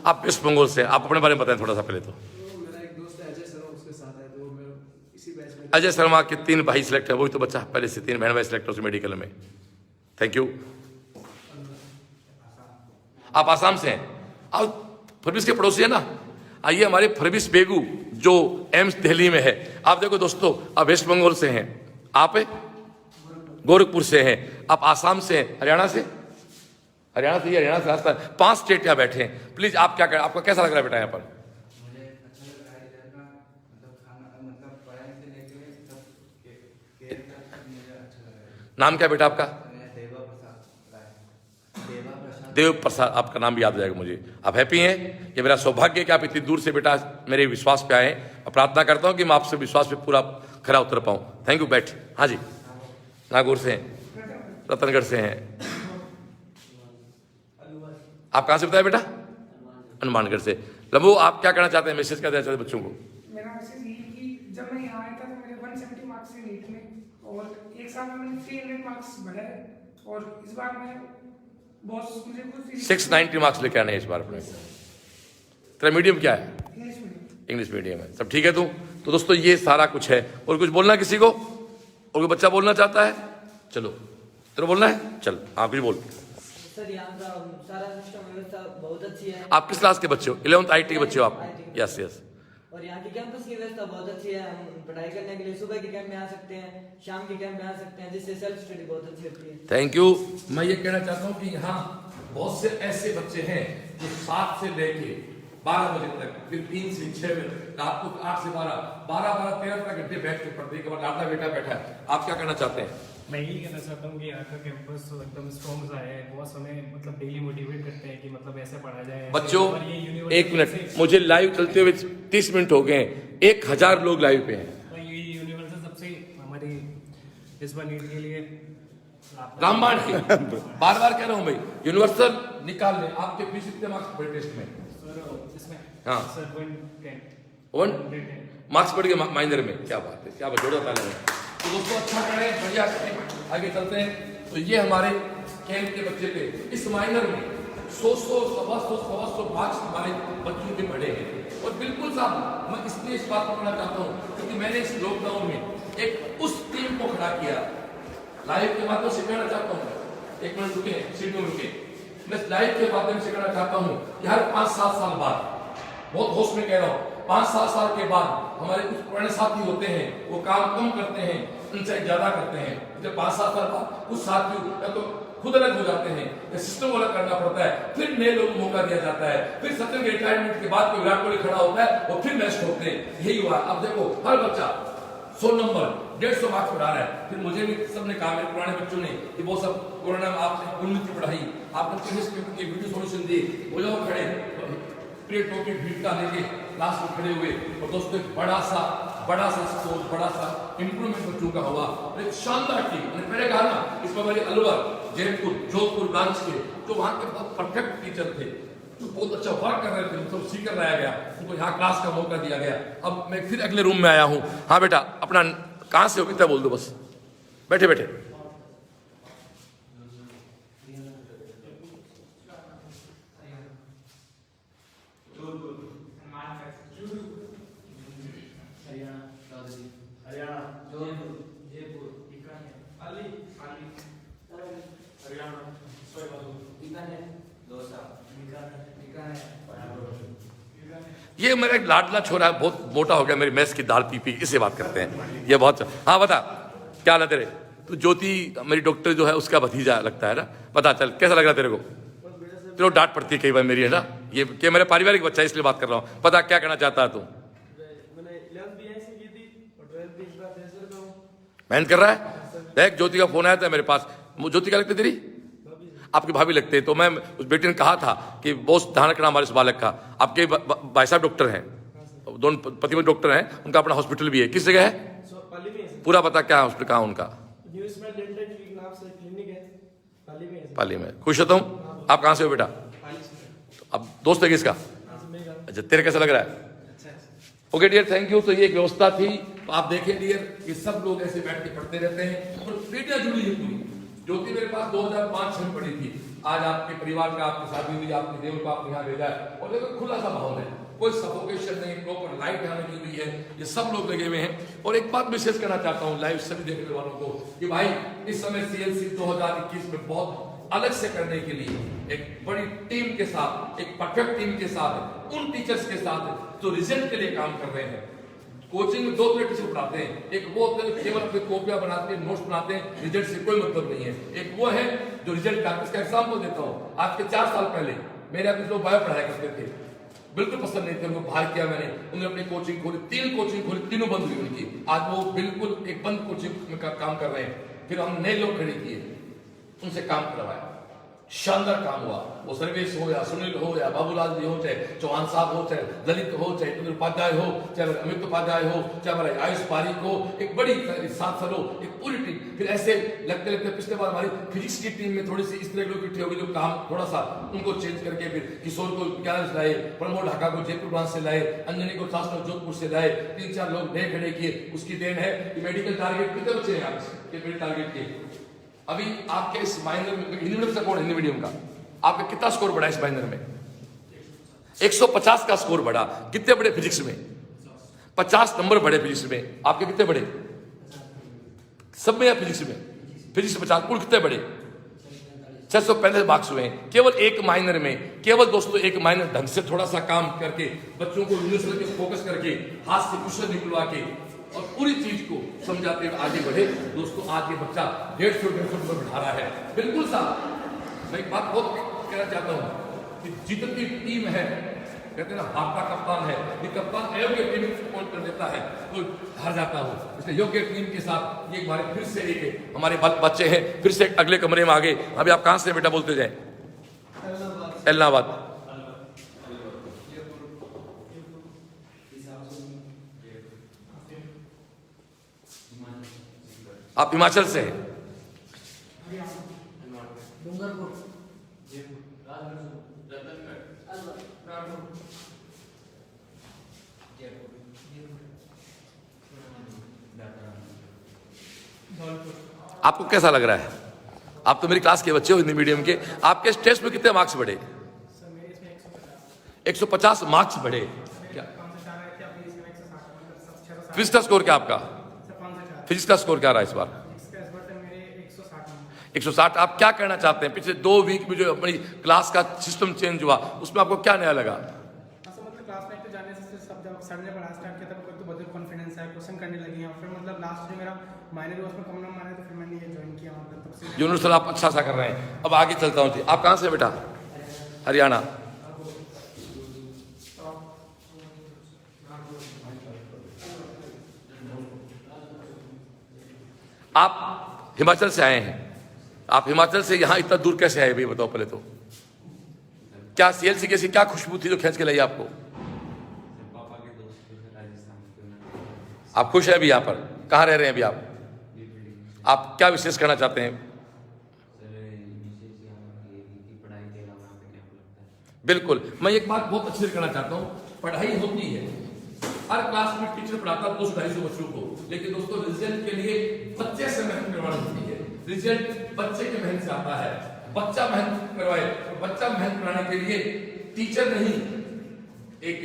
आप वेस्ट बंगाल से, आप अपने बारे में बताएं थोड़ा सा पहले तो। मेरा एक दोस्त है अजय शर्मा, उसके साथ है, तो मैं इसी बैच में। अजय शर्मा के 3 भाई सिलेक्ट है, वही तो बच्चा पहले से 3 बहन भाई सिलेक्ट हो मेडिकल में। Thank you. आप आसाम से हैं, आप फरबिस के पड़ोसी है ना? आइए हमारे फरबिस बेगू जो एम्स दिल्ली में है। आप देखो दोस्तों, आप वेस्ट बंगाल से हैं, आप गोरखपुर से हैं, आप आसाम से हैं, हरियाणा से रास्ता 5 स्टेट यहाँ बैठे हैं। प्लीज आप क्या करें, आपको कैसा लग रहा है बेटा यहाँ पर? मुझे अच्छा लग रहा है इधर का, मतलब खाना, मतलब पढ़ाई से लेके सब केयर तक मुझे अच्छा लग रहा है। नाम क्या बेटा आपका? देवा देव प्रसाद, आपका नाम भी याद हो जाएगा मुझे। आप हैप्पी हैं? ये मेरा सौभाग्य है कि आप इतनी दूर से बेटा मेरे विश्वास पे आए हैं। और प्रार्थना करता हूँ कि मैं आपसे विश्वास पे पूरा खरा उतर पाऊँ। थैंक यू, बैठ। हाँ जी, नागौर से हैं, रतनगढ़ से हैं। आप कहाँ से बताया बेटा? हनुमानगढ़ से। लंबू, आप क्या कहना चाहते हैं, मैसेज क्या देना चाहते हैं बच्चों को? मेरा मैसेज ये है कि जब मैं यहाँ आया था तो मेरे 170 मार्क्स थे नीट में, और एक साल में मैंने 300 मार्क्स बढ़ाए, और इस बार मैं बहुत मुझे कुछ 690 मार्क्स लेके आने हैं इस बार अपने। तेरा मीडियम क्या है? English medium. इंग्लिश मीडियम है। सब ठीक है तू? तो दोस्तों ये सारा कुछ है। और कुछ बोलना किसी को? और कोई बच्चा बोलना चाहता है? चलो, तेरे बोलना है? चल, आप कुछ बोल। सर यहाँ का सारा सिस्टम व्यवस्था बहुत अच्छी है। आप किस क्लास के बच्चे हो? 11th IT के बच्चे हो आप? Yes yes. और यहाँ की कैंपस की व्यवस्था बहुत अच्छी है। हम पढ़ाई करने के लिए सुबह के कैंप में आ सकते हैं, शाम के कैंप में आ सकते हैं, जिससे सेल्फ स्टडी बहुत अच्छी होती है। Thank you. मैं ये कहना चाहता हूँ कि यहाँ बहुत से ऐसे बच्चे हैं जो 7 से लेके 12 बजे तक, फिर 3 से 6 बजे, रात को 8 से 12, 13 घंटे बैठ के पढ़ते हैं। लाडला बेटा बैठा है, आप क्या कहना चाहते हैं? मैं यही कहना चाहता हूँ कि यहाँ का कैंपस तो एकदम स्ट्रॉन्ग सा है। बॉस हमें मतलब डेली मोटिवेट करते हैं कि मतलब ऐसे पढ़ा जाए। बच्चों, एक मिनट, मुझे लाइव चलते हुए 30 मिनट हो गए, 1000 लोग लाइव पे हैं। ये यूनिवर्सल सबसे हमारी इस बार नीट के लिए रामबाण की बार बार कह रहा हूँ भाई, यूनिवर्सल निकाल ले। आपके फीस कितने मार्क्स पड़े टेस्ट में? इसमें हाँ सर 110 मार्क्स पड़ गए माइनर में। क्या बात है, क्या जोड़ा ताले में। तो दोस्तों अच्छा करें, बढ़िया करें, आगे चलते हैं। तो ये हमारे कैंप के बच्चे थे। इस माइनर में 100 मार्क्स हमारे बच्चों के बढ़े हैं। और बिल्कुल साहब, मैं इसलिए इस बात को कहना चाहता हूँ क्योंकि मैंने इस लॉकडाउन में एक उस टीम को खड़ा किया। लाइव के माध्यम से कहना चाहता हूँ, एक मिनट रुके, सीट में रुके। मैं लाइव के माध्यम से कहना चाहता हूँ कि हर 5-7 साल बाद, बहुत होश में कह रहा हूँ, 5-7 साल के बाद हमारे कुछ पुराने साथी होते हैं, वो काम कम करते हैं, उनसे ज्यादा करते हैं। जब 5-7 साल बाद कुछ साथी या तो खुद अलग हो जाते हैं या सिस्टम को अलग करना पड़ता है, फिर नए लोगों को मौका दिया जाता है। फिर सचिन के रिटायरमेंट के बाद कोई विराट कोहली खड़ा होता है, वो फिर मैच ठोकते हैं। यही हुआ। अब देखो, हर बच्चा 100 नंबर 150 मार्क्स बढ़ा रहा है। फिर मुझे भी सबने कहा, मेरे पुराने बच्चों ने, कि वो सब कोरोना में आपने उन्नति बढ़ाई, आपने केमिस्ट पेपर की वीडियो सॉल्यूशन दी, वो लोग खड़े प्लेट टोपी भीड़ का लेके क्लास में खड़े हुए। और दोस्तों एक बड़ा सा स्कोर, बड़ा सा इंप्रूवमेंट बच्चों का हुआ। एक शानदार टीम। मैंने पहले कहा ना, इसमें मेरे अलवर, जयपुर, जोधपुर ब्रांच के जो वहाँ के बहुत परफेक्ट टीचर थे, जो बहुत अच्छा वर्क कर रहे थे, मतलब सीकर लाया गया, उनको यहाँ क्लास का मौका दिया गया। अब मैं फिर अगले रूम में आया हूँ। हाँ बेटा, अपना कहाँ से हो, कितना बोल दो बस, बैठे बैठे। ये मेरा एक लाडला छोरा है, बहुत मोटा हो गया, मेरी मैस की दाल पी पी, इससे बात करते हैं। ये बहुत। हाँ बता, क्या हाल है तेरे? तो ज्योति मेरी डॉक्टर जो है उसका भतीजा लगता है ना। पता चल, कैसा लग रहा है तेरे को? तेरे को डांट पड़ती है कई बार मेरी, है ना। ये कि मेरा पारिवारिक बच्चा है, इसलिए बात कर रहा हूँ। पता क्या कहना चाहता है तू? मेहनत कर रहा है। देख, ज्योति का फोन आया था मेरे पास। ज्योति क्या लगती है तेरी? आपकी भाभी लगते हैं। तो मैं उस बेटे ने कहा था कि बहुत ध्यान रखना हमारे इस बालक का। आपके भाई साहब डॉक्टर हैं, दोनों पति में डॉक्टर हैं, उनका अपना हॉस्पिटल भी है। किस जगह है? पूरा पता क्या हॉस्पिटल कहाँ उनका? पाली में। खुश होता हूँ। आप कहाँ से हो बेटा? अब दोस्त है किसका? अच्छा, तेरे कैसा लग रहा है? Okay dear, thank you. तो ये एक व्यवस्था थी। तो आप देखें डियर, ये सब लोग ऐसे बैठ के पढ़ते रहते हैं और बेटियां जुड़ी है पूरी। ज्योति मेरे पास 2005 में पढ़ी थी। आज आपके परिवार का, आपकी शादी हुई, आपके देव को आपने यहाँ भेजा है। और देखो खुला सा माहौल है, कोई सफोकेशन नहीं, प्रॉपर लाइट यहाँ लगी हुई है, ये सब लोग लगे हुए हैं। और एक बात विशेष करना चाहता हूँ लाइव सभी देखने वालों को कि भाई इस समय CLC 2021 में बहुत अलग से करने के लिए एक बड़ी टीम के साथ, एक परफेक्ट टीम के साथ, उन टीचर्स के साथ जो रिजल्ट के लिए काम कर रहे हैं। कोचिंग में 2 तरह टीचर पढ़ाते हैं। एक वो होते हैं केवल अपनी कॉपियां बनाते हैं, नोट्स बनाते हैं, रिजल्ट से कोई मतलब नहीं है। एक वो है जो रिजल्ट का, इसका एग्जाम्पल देता हूँ। आज के 4 साल पहले मेरे कुछ लोग बायो पढ़ाया करते थे, बिल्कुल पसंद नहीं थे, उनको बाहर किया मैंने। उन्होंने अपनी कोचिंग खोली, 3 कोचिंग खोली, तीनों बंद हुई उनकी। आज वो बिल्कुल एक बंद कोचिंग में काम कर रहे हैं। फिर हम नए लोग खड़े किए, उनसे काम करवाया। शानदार काम हुआ। वो सर्वेश हो या सुनील हो या बाबूलाल जी हो, चाहे चौहान साहब हो, चाहे ललित हो, चाहे इंद्र उपाध्याय हो, चाहे अमित उपाध्याय हो, चाहे हमारे आयुष पारिक हो, एक बड़ी 7 साल हो, एक पूरी टीम। फिर ऐसे लगते लगते पिछले बार हमारी फिजिक्स की टीम में थोड़ी सी इस तरह के लोग इकट्ठे हो गए जो काम थोड़ा सा उनको चेंज करके फिर किशोर को विज्ञान से लाए, प्रमोद ढाका को जयपुर ब्रांच से लाए, अंजनी को शास्त्र जोधपुर से लाए, 3-4 लोग नए खड़े किए। उसकी देन है कि मेडिकल टारगेट कितने बच्चे हैं आपके टारगेट के? अभी आपके इस माइनर में हिंदी मीडियम से कौन हिंदी मीडियम का आपका कितना स्कोर बढ़ा इस माइनर में? 150 का स्कोर बढ़ा। कितने बड़े फिजिक्स में? 50 नंबर बढ़े फिजिक्स में। आपके कितने बढ़े? सब में या फिजिक्स में? फिजिक्स 50। कुल कितने बढ़े? 635 मार्क्स हुए हैं केवल एक माइनर में। केवल दोस्तों एक माइनर ढंग से थोड़ा सा काम करके, बच्चों को यूनिवर्सिटी फोकस करके, हाथ से क्वेश्चन निकलवा के और पूरी चीज को समझाते हुए आगे बढ़े। दोस्तों आज ये बच्चा 150 पर बढ़ा रहा है। बिल्कुल साहब, मैं एक बात बहुत कहना चाहता हूँ कि जितनी टीम है, कहते हैं ना आपका कप्तान है, ये कप्तान अयोग्य टीम को पॉइंट कर देता है तो हार जाता हूँ। इसलिए योग्य टीम के साथ ये एक बार फिर से एक हमारे बच्चे हैं, फिर से अगले कमरे में आगे। अभी आप कहाँ से बेटा बोलते जाए? इलाहाबाद। आप हिमाचल से हैं? आपको कैसा लग रहा है? आप तो मेरी क्लास के बच्चे हो हिंदी मीडियम के। आपके टेस्ट में कितने मार्क्स बढ़े? 150 मार्क्स बढ़े। क्या फिजिक्स का स्कोर क्या आपका? फिजिक्स का स्कोर क्या रहा इस बार? 160। आप क्या कहना चाहते हैं? पिछले 2 वीक में जो अपनी क्लास का सिस्टम चेंज हुआ उसमें आपको क्या नया लगा? क्लास में तो जाने से सब जब सर ने पढ़ा स्टार्ट किया तब तो बहुत कॉन्फिडेंस है, क्वेश्चन करने लगे हैं। फिर मतलब लास्ट में मेरा माइनर उसमें कम नंबर आया तो फिर मैंने ये ज्वाइन किया। मतलब तब से यूनिवर्सल आप अच्छा सा कर रहे हैं। अब आगे चलता हूँ। आप कहाँ से बेटा? हरियाणा। आप हिमाचल से आए हैं। आप हिमाचल से यहाँ इतना दूर कैसे आए भाई बताओ पहले तो? क्या सीएलसी कैसी क्या खुशबू थी जो खींच के लाई आपको? पापा के दोस्त राजस्थान। आप खुश हैं अभी यहाँ पर? कहाँ रह रहे हैं अभी आप? आप क्या विशेष करना चाहते हैं? बिल्कुल, मैं एक बात बहुत अच्छे से कहना चाहता हूँ। पढ़ाई होती है, हर क्लास में टीचर पढ़ाता है 200-250 बच्चों को, लेकिन दोस्तों रिजल्ट के लिए बच्चे से मेहनत करवानी होती है। रिजल्ट बच्चे की मेहनत से आता है। बच्चा मेहनत करवाए, बच्चा मेहनत कराने के लिए टीचर नहीं, एक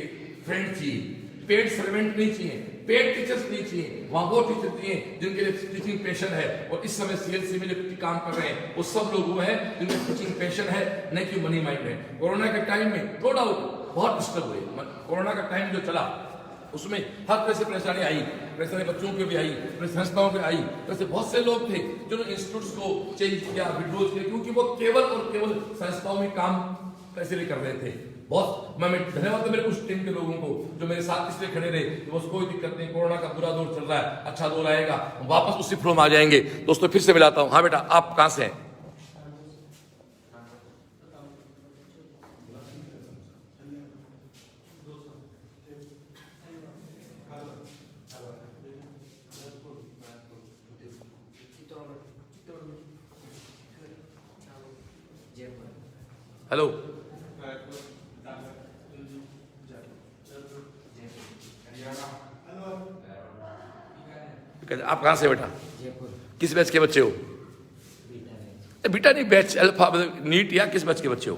फ्रेंड चाहिए। पेड सर्वेंट नहीं चाहिए, पेड टीचर्स नहीं चाहिए। वहां वो टीचर चाहिए जिनके लिए टीचिंग पैशन है। और इस समय सीएलसी में जो काम कर रहे हैं वो सब लोग हुए हैं जिनमें टीचिंग पैशन है, नहीं कि मनी माइंड है। कोरोना के टाइम में नो डाउट बहुत डिस्टर्ब हुए। कोरोना का टाइम जो चला उसमें हर तरह से परेशानी आई, परेशानी बच्चों की भी आई, संस्थाओं पे आई। वैसे बहुत से लोग थे जिन्होंने इंस्टीट्यूट्स को चेंज किया, विड्रॉ किया, क्योंकि वो केवल और केवल संस्थाओं में काम पैसे लिए कर रहे थे। बहुत मैं धन्यवाद मेरे उस टीम के लोगों को जो मेरे साथ इसलिए खड़े रहे। तो बस कोई दिक्कत नहीं, कोरोना का बुरा दौर चल रहा है, अच्छा दौर आएगा, वापस उसी फ्लो में आ जाएंगे। दोस्तों फिर से मिलाता हूँ। हाँ बेटा, आप कहाँ से हैं? हेलो, आप कहाँ से बेटा? किस बैच के बच्चे हो? बीटा नहीं, बैच अल्फा नीट या किस बैच के बच्चे हो?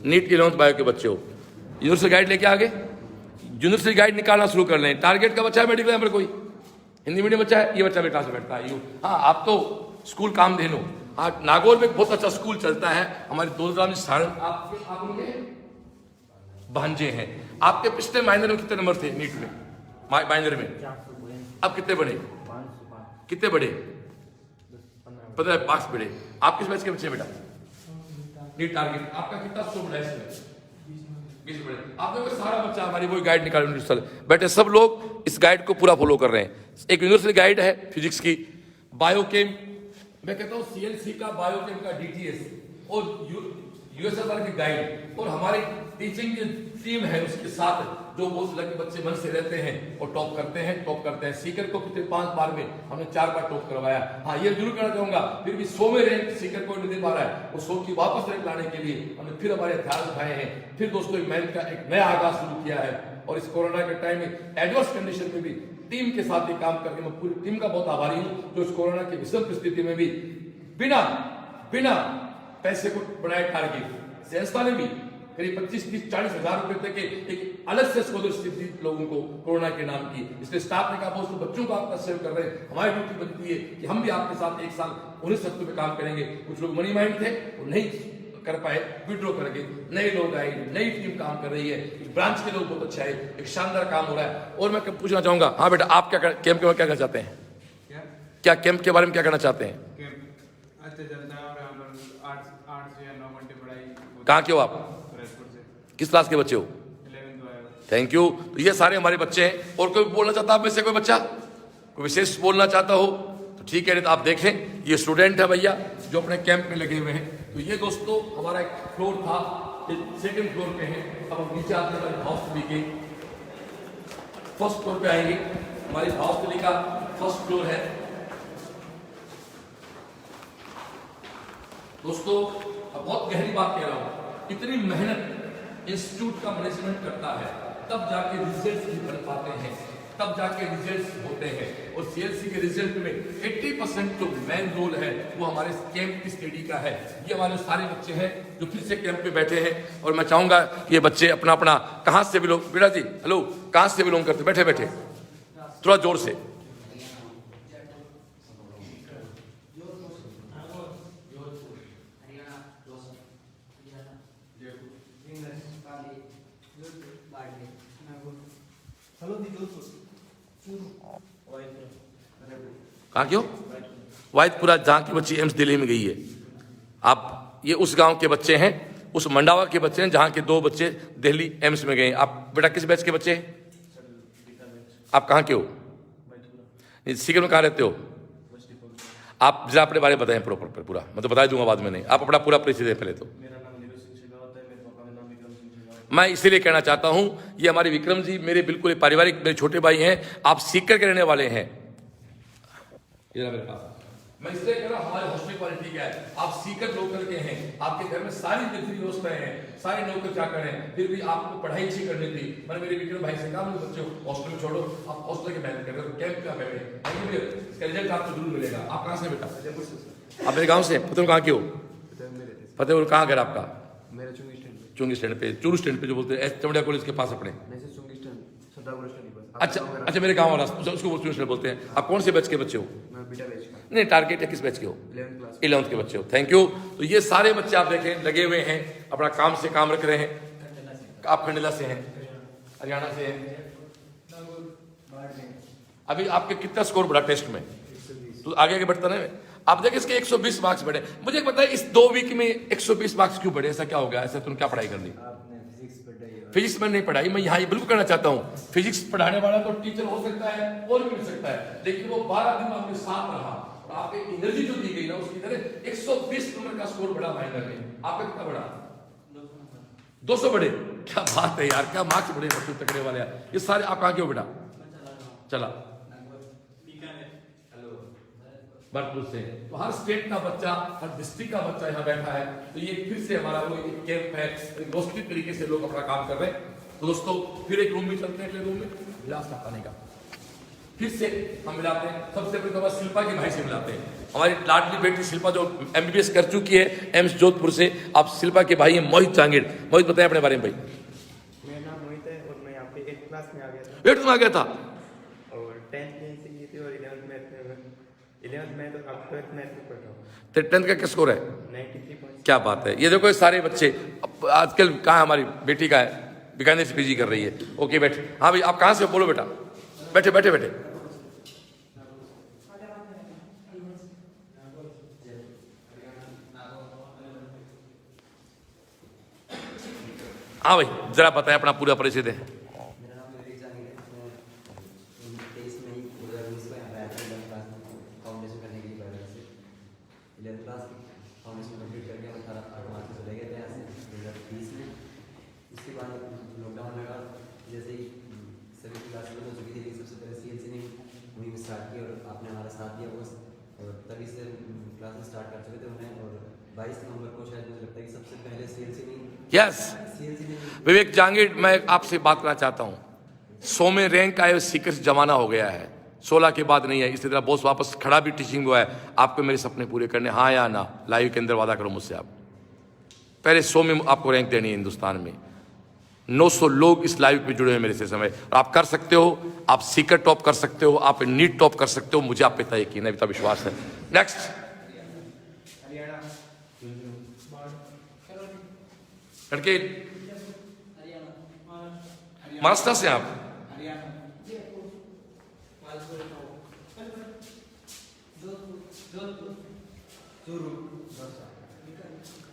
नीट 11th बायो के बच्चे हो। यूनिवर्सिटी गाइड लेके आगे यूनिवर्सिटी गाइड निकालना शुरू कर लें। टारगेट का बच्चा है मेडिकल में? कोई हिंदी मीडियम बच्चा है? ये बच्चा मेरे क्लास में बैठता है। हाँ, आप तो स्कूल काम दे लो। हाँ, नागौर में बहुत अच्छा स्कूल चलता है हमारे दोलराम जी सारण। आप उनके भांजे हैं। आपके पिछले माइनर में कितने नंबर थे नीट में? माइनर में अब कितने बढ़े? कितने बढ़े? 15 मार्क्स बढ़े। आप किस बैच के बच्चे बेटा? नीट टारगेट आपका कितना स्कोर बढ़ा इसमें? 20 बढ़े। आप लोग सारा बच्चा हमारी वही गाइड निकाल बैठे। सब लोग इस गाइड को पूरा फॉलो कर रहे हैं। एक यूनिवर्सिटी गाइड है फिजिक्स की, बायोकेम। मैं कहता हूँ सीएलसी का, बायोकेम का, डीटीएस और यूएसएसआर के गाइड और हमारी टीचिंग जो टीम है उसके साथ जो वो लगे बच्चे मन से रहते हैं और टॉप करते हैं। सीकर को पिछले 5 बार में हमने 4 बार टॉप करवाया। हाँ, ये जरूर कहना चाहूंगा, फिर भी 100 में रैंक सीकर को नहीं दे पा रहा है, वो 100 की वापस रैंक लाने के लिए हमने फिर हमारे हथियार उठाए हैं। फिर दोस्तों मेहनत का एक नया आगाज शुरू किया है और इस कोरोना के टाइम में एडवर्स कंडीशन में भी टीम के साथ ये काम करके मैं पूरी टीम का बहुत आभारी हूँ, जो इस कोरोना की विषम परिस्थिति में भी बिना पैसे को बढ़ाए टारगेट संस्था ने भी करीब 25-30-40 हजार रुपए तक के एक अलग से स्कॉलरशिप दी लोगों को कोरोना के नाम की। इसलिए स्टाफ ने कहा बहुत से बच्चों को आप सेव कर रहे हैं, हमारी ड्यूटी बनती है कि हम भी आपके साथ 1 साल 19 सप्ताह में काम करेंगे। कुछ लोग मनी माइंड थे वो नहीं कर पाए, विड्रॉ करके नए लोग आए, नई टीम काम कर रही है, ब्रांच के लोग बहुत अच्छा है, एक शानदार काम हो रहा है। और मैं पूछना चाहूंगा, हाँ बेटा, आप क्या कैंप के बारे में क्या कहना चाहते हैं? क्या कैंप के बारे में क्या कहना चाहते हैं? कहाँ के हो आप? किस क्लास के बच्चे हो? 11th। Thank you. तो ये सारे हमारे बच्चे हैं। और कोई बोलना चाहता है आप में से कोई बच्चा कोई विशेष बोलना चाहता हो तो ठीक है, नहीं तो आप देखें ये स्टूडेंट है भैया जो अपने कैंप में लगे हुए हैं। तो ये दोस्तों हमारा एक फ्लोर था, 2nd फ्लोर पे है। अब हम नीचे आते हैं हमारे हॉस्टल के 1st फ्लोर पे आएंगे। हमारी हॉस्टल का 1st फ्लोर है दोस्तों। अब बहुत गहरी बात कह रहा हूं, इतनी मेहनत इंस्टीट्यूट का मैनेजमेंट करता है तब जाके रिजल्ट्स भी बन पाते हैं, तब जाके रिजल्ट्स होते हैं। और सीएलसी के रिजल्ट में 80% जो मेन रोल है वो हमारे कैंप की स्टडी का है। ये हमारे सारे बच्चे हैं जो फिर से कैंप पे बैठे हैं। और मैं चाहूंगा कि ये बच्चे अपना अपना कहाँ से बिलोंग, बेटा जी हेलो, कहाँ से बिलोंग करते? बैठे बैठे थोड़ा जोर से। कहाँ क्यों? वाहिदपुरा, जहाँ की बच्ची एम्स दिल्ली में गई है। आप ये उस गांव के बच्चे हैं, उस मंडावा के बच्चे हैं जहाँ के 2 बच्चे दिल्ली एम्स में गए। आप बेटा किस बैच के बच्चे हैं? आप कहाँ के हो? सीकर में कहाँ रहते हो आप? जरा अपने बारे में बताएं प्रॉपर पूरा, मैं तो बता दूंगा बाद में। नहीं, आप अपना पूरा परिचय दें पहले तो। मैं इसीलिए कहना चाहता हूं, ये हमारे विक्रम जी मेरे बिल्कुल पारिवारिक मेरे छोटे भाई हैं। आप सीकर के रहने वाले हैं। मेरे पास मैं इसलिए कह रहा हूं, हमारे हॉस्टल क्वालिटी क्या है। आप सीकर लोकल के हैं, आपके घर में सारी बेहतरीन व्यवस्थाएं हैं, सारे नौकर चाकर हैं, फिर भी आपको पढ़ाई अच्छी करनी थी। मैंने मेरे विक्रम भाई से कहा मेरे बच्चों हॉस्टल में छोड़ो, आप हॉस्टल की मेहनत कर रहे हो, कैंप का बैठे, इसका रिजल्ट आपको जरूर मिलेगा। आप कहाँ से बेटा? आप मेरे गाँव से? फतेहपुर कहाँ के हो? फतेहपुर कहाँ घर आपका? मेरा चुंगी स्टैंड पे, चूरू स्टैंड पे जो बोलते हैं चमड़िया कॉलेज के पास अपने। अच्छा, मेरे गांव वाला उसको चूरू स्टैंड बोलते हैं। आप कौन से बैच के बच्चे हो? नहीं, टारगेट है किस बैच के हो? 11th के बच्चे हो। Thank you. तो ये सारे बच्चे आप देखें लगे हुए हैं, अपना काम से काम रख रहे हैं। आप खंडला से हैं, हरियाणा से हैं। अभी आपके कितना स्कोर बढ़ा टेस्ट में? तो आगे बढ़ता नहीं। आप देखिए इसके 120 मार्क्स बढ़े। मुझे एक बताइए इस 2 वीक में 120 मार्क्स क्यों बढ़े? ऐसा क्या हो गया? ऐसा तुमने क्या पढ़ाई कर ली? फिजिक्स में नहीं पढ़ाई। मैं यहाँ बिल्कुल कहना चाहता हूँ, फिजिक्स पढ़ाने वाला तो टीचर हो सकता है और भी मिल सकता है, लेकिन वो 12 दिन आपके साथ रहा और आपकी एनर्जी जो दी गई ना उसकी तरह 120 नंबर का स्कोर बढ़ा माइनर में। आपका कितना बढ़ा? 200 बढ़े। क्या बात है यार, क्या मार्क्स बढ़े बच्चे तकड़े वाले। ये सारे आप कहाँ के हो बेटा? चला भरतपुर से। तो हर स्टेट का बच्चा, हर डिस्ट्रिक्ट का बच्चा यहाँ बैठा है। तो ये फिर से हमारा वो कैंप है, व्यवस्थित तरीके से लोग अपना काम कर रहे हैं। तो दोस्तों फिर एक रूम में चलते हैं, रूम में विलास पाने का फिर से हम मिलाते हैं। सबसे पहले तो शिल्पा के भाई से मिलाते हैं। हमारी लाडली बेटी शिल्पा जो MBBS कर चुकी है एम्स जोधपुर से। आप शिल्पा के भाई हैं मोहित जांगीर। मोहित बताएं अपने बारे में भाई। मेरा नाम मोहित है और मैं यहाँ पे 8th क्लास में आ गया था। 8th में आ गया था और 10th में से की थी और 11th में तो अब 12th में पढ़ रहा हूँ। तो 10th का क्या स्कोर है? 93%। क्या बात है। ये देखो ये सारे बच्चे आजकल कहाँ हमारी बेटी का है, बीकानेर से PG कर रही है। ओके बैठे। हाँ भाई आप कहाँ से बोलो बेटा? बैठे बैठे बैठे। हाँ भाई जरा बताएं अपना पूरा परिचय दें। मेरा नाम विवेक जानी है। मैं 23 में ही 2019 में आया था 11th क्लास में फाउंडेशन करने के लिए 11th क्लास की फाउंडेशन कंप्लीट करके हम 18 मार्च में चले गए थे यहाँ से 2020 में। उसके बाद लॉकडाउन लगा, जैसे ही सभी क्लास बंद हो चुकी थी, सबसे पहले CLC ने मुहिम स्टार्ट की और आपने हमारा साथ दिया बस, और तभी से क्लासेस स्टार्ट कर चुके थे उन्हें। और 22 नवंबर को शायद मुझे लगता है कि सबसे पहले CLC ने विवेक जांगीर, मैं आपसे बात करना चाहता हूँ। 100 में रैंक आए सीकर जमाना हो गया है, 16 के बाद नहीं है। इसी तरह बॉस वापस खड़ा भी टीचिंग हुआ है, आपको मेरे सपने पूरे करने, हाँ या ना, लाइव के अंदर वादा करो मुझसे। आप पहले 100 में आपको रैंक देनी है हिंदुस्तान में। 900 लोग इस लाइव पे जुड़े हैं मेरे से समय, और आप कर सकते हो। आप सीकर टॉप कर सकते हो, आप नीट टॉप कर सकते हो, मुझे आप पे तय यकीन है, इतना विश्वास है। नेक्स्ट लड़के महाराष्ट्र से आप,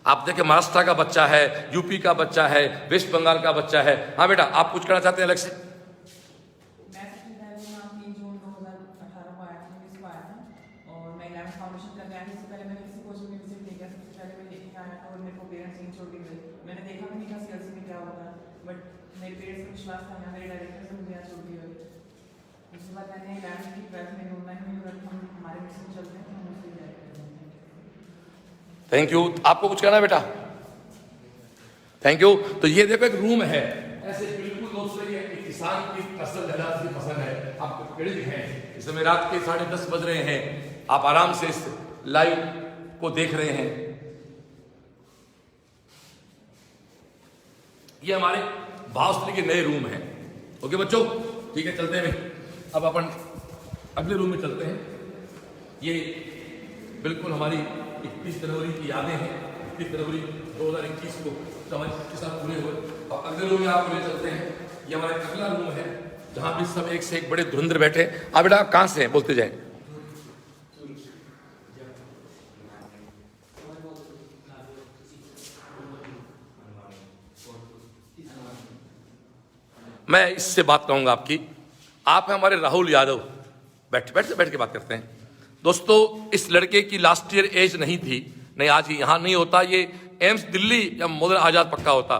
आप देखें महाराष्ट्र का बच्चा है, यूपी का बच्चा है, वेस्ट बंगाल का बच्चा है। हाँ बेटा, आप कुछ कहना चाहते हैं अलग से? मैं 3 जून 2018 को आया था, 19 को आया था, और मैं 11 फाउंडेशन तक गया। इससे पहले मैंने किसी कोचिंग में विजिट नहीं किया, सबसे पहले मैं यहीं आया था और मेरे को पेरेंट्स यहीं छोड़ के गए। मैंने देखा भी नहीं था CLC में क्या होता है, बट मेरे पेरेंट्स को विश्वास था, यहाँ मेरे डायरेक्टर से मुझे यहाँ छोड़ के गए। उसके बाद मैंने 11वीं की 12th में ऑनलाइन में हम हमारे मिशन चलते हैं, हम उससे जाएंगे। Thank you. आपको कुछ कहना है बेटा? Thank you. तो ये देखो एक रूम है ऐसे बिल्कुल दोस्तों, ये किसान की फसल ज्यादा पसंद है, आपको पेड़ दिखाएं। इस समय रात के 10:30 बज रहे हैं, आप आराम से इस लाइव को देख रहे हैं। ये हमारे भावस्थली के नए रूम हैं। ओके बच्चों, ठीक है, चलते हैं। अब अपन अगले रूम में चलते हैं। ये बिल्कुल हमारी 31 जनवरी की यादें हैं। 31 जनवरी 2021 को समाज के साथ पूरे हुए। और अगले रूम में आप ले चलते हैं। ये हमारा अगला रूम है जहाँ भी सब एक से एक बड़े धुरंधर बैठे। आप बेटा कहाँ से हैं, बोलते जाए। मैं इससे बात कहूंगा आपकी। आप हैं हमारे राहुल यादव। बैठ के बात करते हैं। दोस्तों, इस लड़के की लास्ट ईयर एज नहीं थी, नहीं आज यहाँ नहीं होता, ये एम्स दिल्ली या मौलाना आजाद पक्का होता।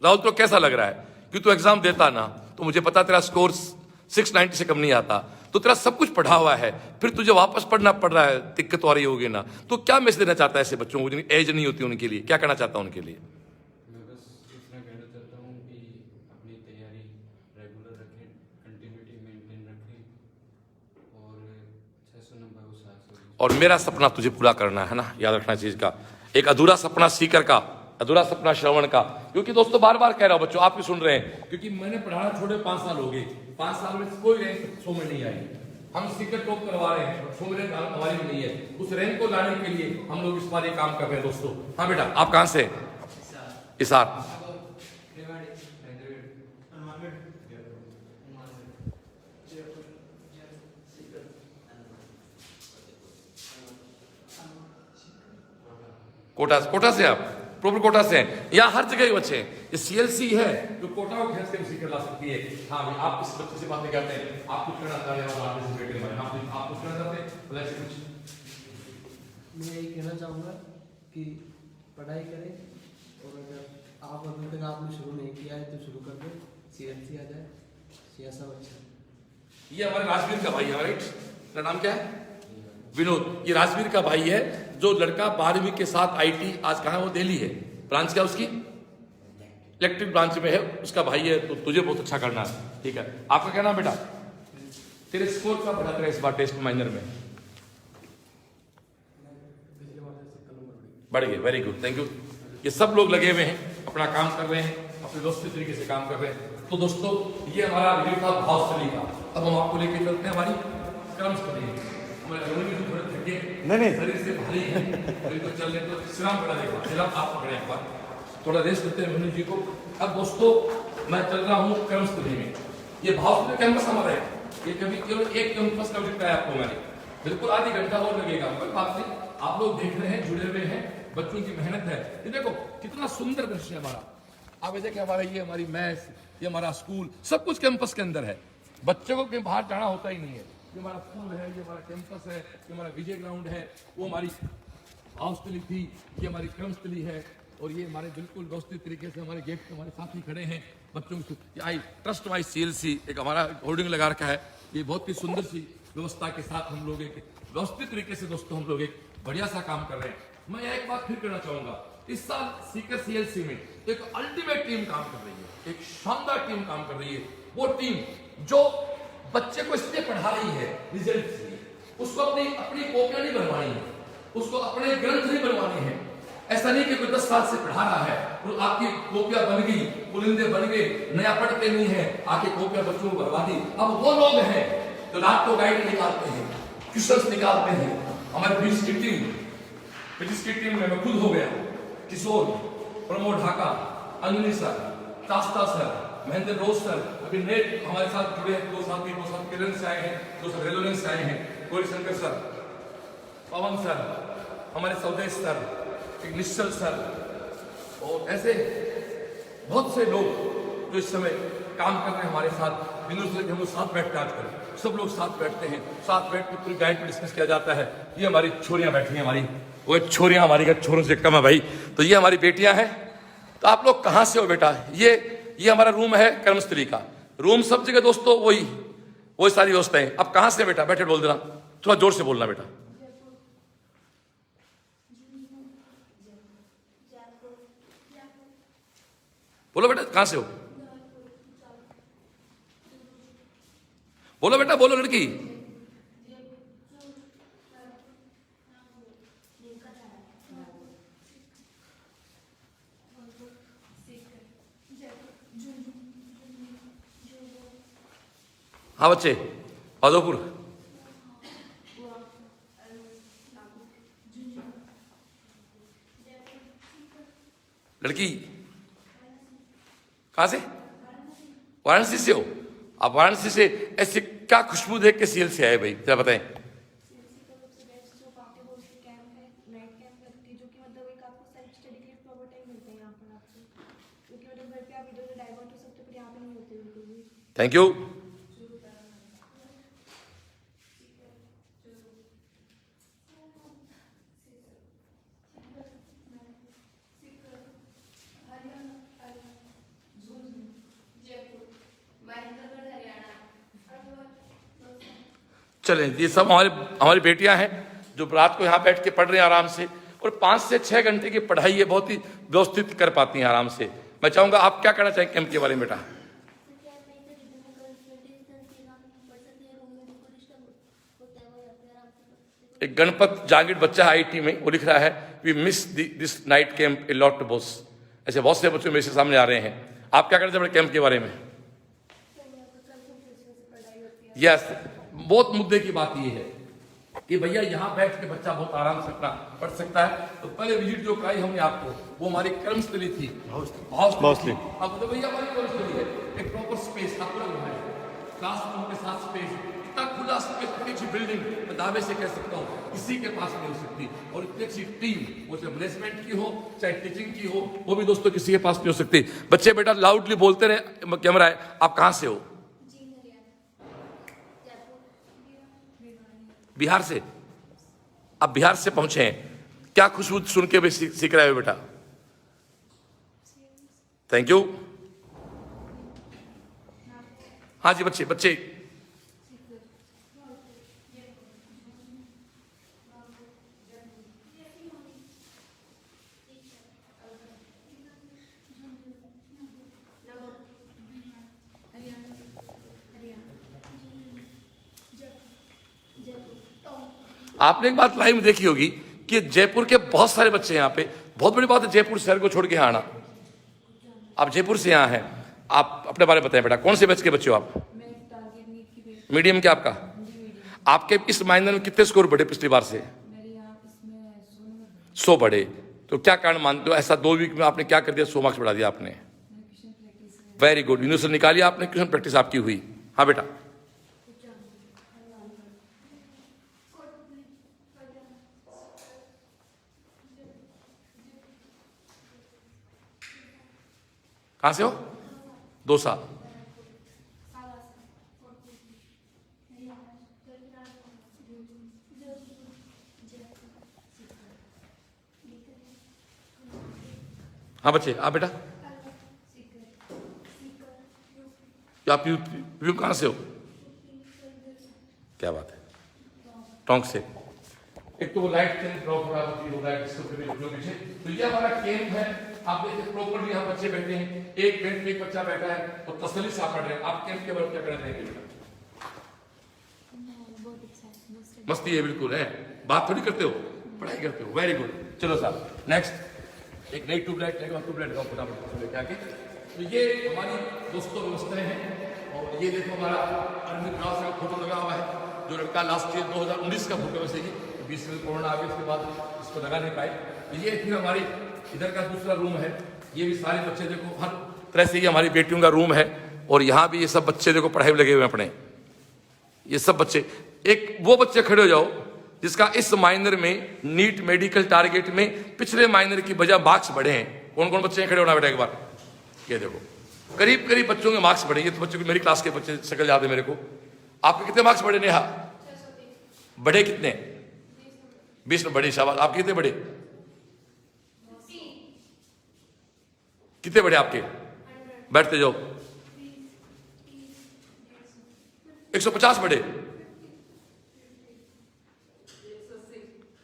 राहुल तो कैसा लग रहा है कि तू एग्जाम देता ना, तो मुझे पता तेरा स्कोर 690 से कम नहीं आता, तो तेरा सब कुछ पढ़ा हुआ है, फिर तुझे वापस पढ़ना पड़ रहा है, दिक्कत आ रही होगी ना। तो क्या मैसेज देना चाहता है ऐसे बच्चों को जिनकी एज नहीं होती, उनके लिए क्या कहना चाहता हूँ? उनके लिए मैं बस इतना कहना चाहता हूँ कि अपनी तैयारी रेगुलर रखें, कंटिन्यूटी मेंटेन रखें और 600 नंबर उस साल से। और मेरा सपना तुझे पूरा करना है ना, याद रखना चीज का। एक अधूरा सपना सीकर का, अधूरा सपना श्रवण का। क्योंकि दोस्तों बार बार कह रहा हूं बच्चों, आप भी सुन रहे हैं, क्योंकि मैंने पढ़ाना छोड़े 5 साल हो गए। 5 साल में कोई रैंक 100 में नहीं आई। हम सीकर टॉप करवा रहे हैं, 100 में रैंक हमारी भी नहीं है। उस रैंक को लाने के लिए हम लोग इस बार ये काम कर रहे हैं दोस्तों। हाँ बेटा, आप कहाँ से? इसार। कोटा से आप प्रॉपर कोटा से हैं? यहाँ हर जगह बच्चे हैं। ये CLC है जो कोटा को खींच के सीकर ला सकती है। हाँ भाई, आप इस बच्चे से बातें करते हैं, आप कुछ करना चाह रहे हैं, आप कुछ करना चाहते हैं, कुछ? मैं यही कहना चाहूँगा कि पढ़ाई करें, और अगर आप अभी तक आपने शुरू नहीं किया है तो शुरू कर दें। CLC आ जाए, ऐसा अच्छा। ये हमारे राजवीर का भाई है, राइट? मेरा नाम क्या है? विनोद। ये राजवीर का भाई है। जो लड़का 12वीं के साथ IT आज कहाँ है, वो दिल्ली है। ब्रांच क्या उसकी? इलेक्ट्रिक ब्रांच में है, उसका भाई है। तो तुझे बहुत अच्छा करना है, ठीक है? आपका क्या नाम बेटा? तेरे स्कोर का बढ़ा इस बार टेस्ट माइनर में? बढ़ गए, वेरी गुड, थैंक यू। ये सब लोग लगे हुए हैं, अपना काम कर रहे हैं, अपने दोस्ती तरीके से काम कर रहे हैं। तो दोस्तों, ये हमारा रिव्यू था भावस्थली का। अब हम आपको लेके चलते हैं हमारी कर्म स्टडी। नहीं शरीर से भारी है, बिल्कुल चलने तो श्राम पड़ा देखा। श्राम आप पकड़े एक बार, थोड़ा रेस्ट देते हैं मनु जी को। अब दोस्तों, मैं चल रहा हूँ कर्म स्टडी में। ये भावस्थली कैंपस हमारा है। ये कभी केवल एक कैंपस का विजिट कराया आपको मैंने, बिल्कुल आधी घंटा और लगेगा, कोई बात नहीं। आप लोग देख रहे हैं, जुड़े हुए हैं, बच्चों की मेहनत है। ये देखो कितना सुंदर दृश्य है हमारा। आप देखें हमारा, ये हमारी मैथ, ये हमारा स्कूल, सब कुछ कैंपस के अंदर है। बच्चों को कहीं बाहर जाना होता ही नहीं है। ये हमारा स्कूल है, ये हमारा कैंपस है, ये हमारा विजय ग्राउंड है, वो हमारी हाउसस्थली थी, ये हमारी कर्मस्थली है और ये हमारे बिल्कुल व्यवस्थित तरीके से हमारे गेट पे हमारे साथी खड़े हैं बच्चों की। आई ट्रस्ट वाइज CLC एक हमारा होर्डिंग लगा रखा है। ये बहुत ही सुंदर सी व्यवस्था के साथ हम लोग एक व्यवस्थित तरीके से दोस्तों हम लोग एक बढ़िया सा काम कर रहे हैं। मैं एक बात फिर कहना चाहूंगा, इस साल सीकर CLC में एक अल्टीमेट टीम काम कर रही है, एक शानदार टीम काम कर रही है। वो टीम जो बच्चे को इसलिए पढ़ा रही है रिजल्ट के लिए, उसको अपनी कॉपियां नहीं बनवानी है, उसको अपने ग्रंथ नहीं बनवाने हैं। ऐसा नहीं कि कोई 10 साल से पढ़ा रहा है और आपकी कॉपियां बन गई, पुलिंदे बन गए, नया पढ़ते नहीं है, आके कॉपियां बच्चों को बर्बादी। अब वो लोग हैं तो रात को गाइड निकालते हैं, क्वेश्चंस निकालते हैं। हमारे फिजिक्स की टीम में मैं खुद हो गया, किशोर, प्रमोद ढाका, अंजलि सर, तास्ता सर, महेंद्र रोज सर, अभी नए हमारे साथ जुड़े हैं, 2 साथ किरण से आए हैं, 2 साथ रेजोनेंस से आए हैं, गौरी शंकर सर, पवन सर, हमारे स्वदेश सर, निश्चल सर और ऐसे बहुत से लोग जो इस समय काम कर रहे हैं हमारे साथ। हम लोग साथ बैठ के आज करें, सब लोग साथ बैठते हैं, साथ बैठ के पूरी गाइड पे डिस्कस किया जाता है। ये हमारी छोरियां बैठी हैं, हमारी वो छोरियां हमारी का छोरों से कम है भाई। तो ये हमारी बेटियां हैं। तो आप लोग कहाँ से हो बेटा? ये हमारा रूम है कर्मस्थली का रूम। सब जगह दोस्तों वही सारी व्यवस्थाएं। अब कहाँ से बेटा? बैठे बोल देना, थोड़ा जोर से बोलना बेटा। बोलो बेटा कहां से हो? बोलो बेटा, बोलो लड़की। हाँ बच्चे, माधोपुर। लड़की कहां से? वाराणसी से हो आप? वाराणसी से ऐसे क्या खुशबू देख के CLC आए भाई, जरा बताएं। Thank you. चलें, ये सब हमारी बेटियां हैं जो रात को यहाँ बैठ के पढ़ रहे हैं आराम से, और 5 से 6 घंटे की पढ़ाई ये बहुत ही व्यवस्थित कर पाती हैं आराम से। मैं चाहूंगा आप क्या कहना चाहें कैंप के बारे में बेटा? एक गणपत जागीर बच्चा है IT में, वो लिख रहा है we miss this night camp a lot boss. ऐसे बहुत से बच्चे मेरे सामने आ रहे हैं। आप क्या कहना चाहते हैं कैंप के बारे में? यस, बहुत मुद्दे की बात ये है कि भैया यहाँ बैठ के बच्चा बहुत आराम से अपना पढ़ सकता है। तो पहले विजिट जो कराई हमने आपको वो हमारी कर्मस्थली थी, हाउसस्थली। अब तो भैया हमारी कर्मस्थली है, एक प्रॉपर स्पेस आपको लग रहा है, क्लासरूम के साथ स्पेस, इतना खुला स्पेस, इतनी अच्छी बिल्डिंग मैं दावे से कह सकता हूँ किसी के पास नहीं हो सकती। और इतनी अच्छी टीम, वो चाहे मैनेजमेंट की हो चाहे टीचिंग की हो, वो भी दोस्तों किसी के पास नहीं हो सकती। बच्चे बेटा लाउडली बोलते रहे, कैमरा है। आप कहाँ से हो? बिहार से। आप बिहार से पहुंचे हैं, क्या खुशबू सुन के भी सीख रहे हो बेटा? Thank you. हाँ जी बच्चे आपने एक बात लाइव में देखी होगी कि जयपुर के बहुत सारे बच्चे यहाँ पे, बहुत बड़ी बात है जयपुर शहर को छोड़ के यहाँ आना। आप जयपुर से यहाँ हैं, आप अपने बारे में बताएं बेटा, कौन से बैच के बच्चे हो आप? मीडियम क्या आपका? आपके इस माइनर में कितने स्कोर बढ़े पिछली बार से? 100 बढ़े। तो क्या कारण मानते हो ऐसा 2 वीक में आपने क्या कर दिया, 100 मार्क्स बढ़ा दिया आपने? वेरी गुड, यूनिवर्सल निकालिए आपने, क्वेश्चन प्रैक्टिस आपकी हुई। हाँ बेटा, कहां से हो? 2 साल। हाँ बच्चे, आप बेटा आप यू कहाँ से हो? क्या बात है, टोंक से। एक तो वो लाइट पीछे, तो ये हमारा कैंप है। आप देखिए प्रॉपर्ली यहाँ बच्चे बैठे हैं, एक बेंच पे एक बच्चा बैठा है और तसल्ली से आप पढ़ रहे हैं। आप कैंप के बारे में क्या कहना चाहेंगे? मस्ती है, बिल्कुल है, बात थोड़ी करते हो, पढ़ाई करते हो, वेरी गुड। चलो साहब नेक्स्ट, एक नई ट्यूबलाइट लेगा, ट्यूबलाइट का फटाफट लेके आके। तो ये हमारी दोस्तों व्यवस्थाएं हैं और ये देखो हमारा अरविंद राव का फोटो लगा हुआ है, जो लड़का लास्ट ईयर 2019 का फोटो वैसे ही, 20 में कोरोना आ गया, उसके बाद इसको लगा नहीं पाए। तो ये फिर हमारी इधर का दूसरा रूम है, ये भी सारे बच्चे देखो हर तरह से, ये हमारी बेटियों का रूम है और यहाँ भी ये सब बच्चे देखो पढ़ाई में लगे हुए हैं अपने, ये सब बच्चे। एक वो बच्चे खड़े हो जाओ जिसका इस माइनर में नीट मेडिकल टारगेट में पिछले माइनर की बजाय मार्क्स बढ़े हैं। कौन कौन बच्चे खड़े होना बेटा एक बार, ये देखो करीब करीब बच्चों के मार्क्स बढ़े। ये तो बच्चों की मेरी क्लास के बच्चे शक्ल याद है मेरे को। आपके कितने मार्क्स बढ़े नेहा? बढ़े कितने? 20 में बढ़े, शाबाश। आपके कितने बढ़े? कितने बढ़े आपके? बैठते जाओ। 150 बढ़े,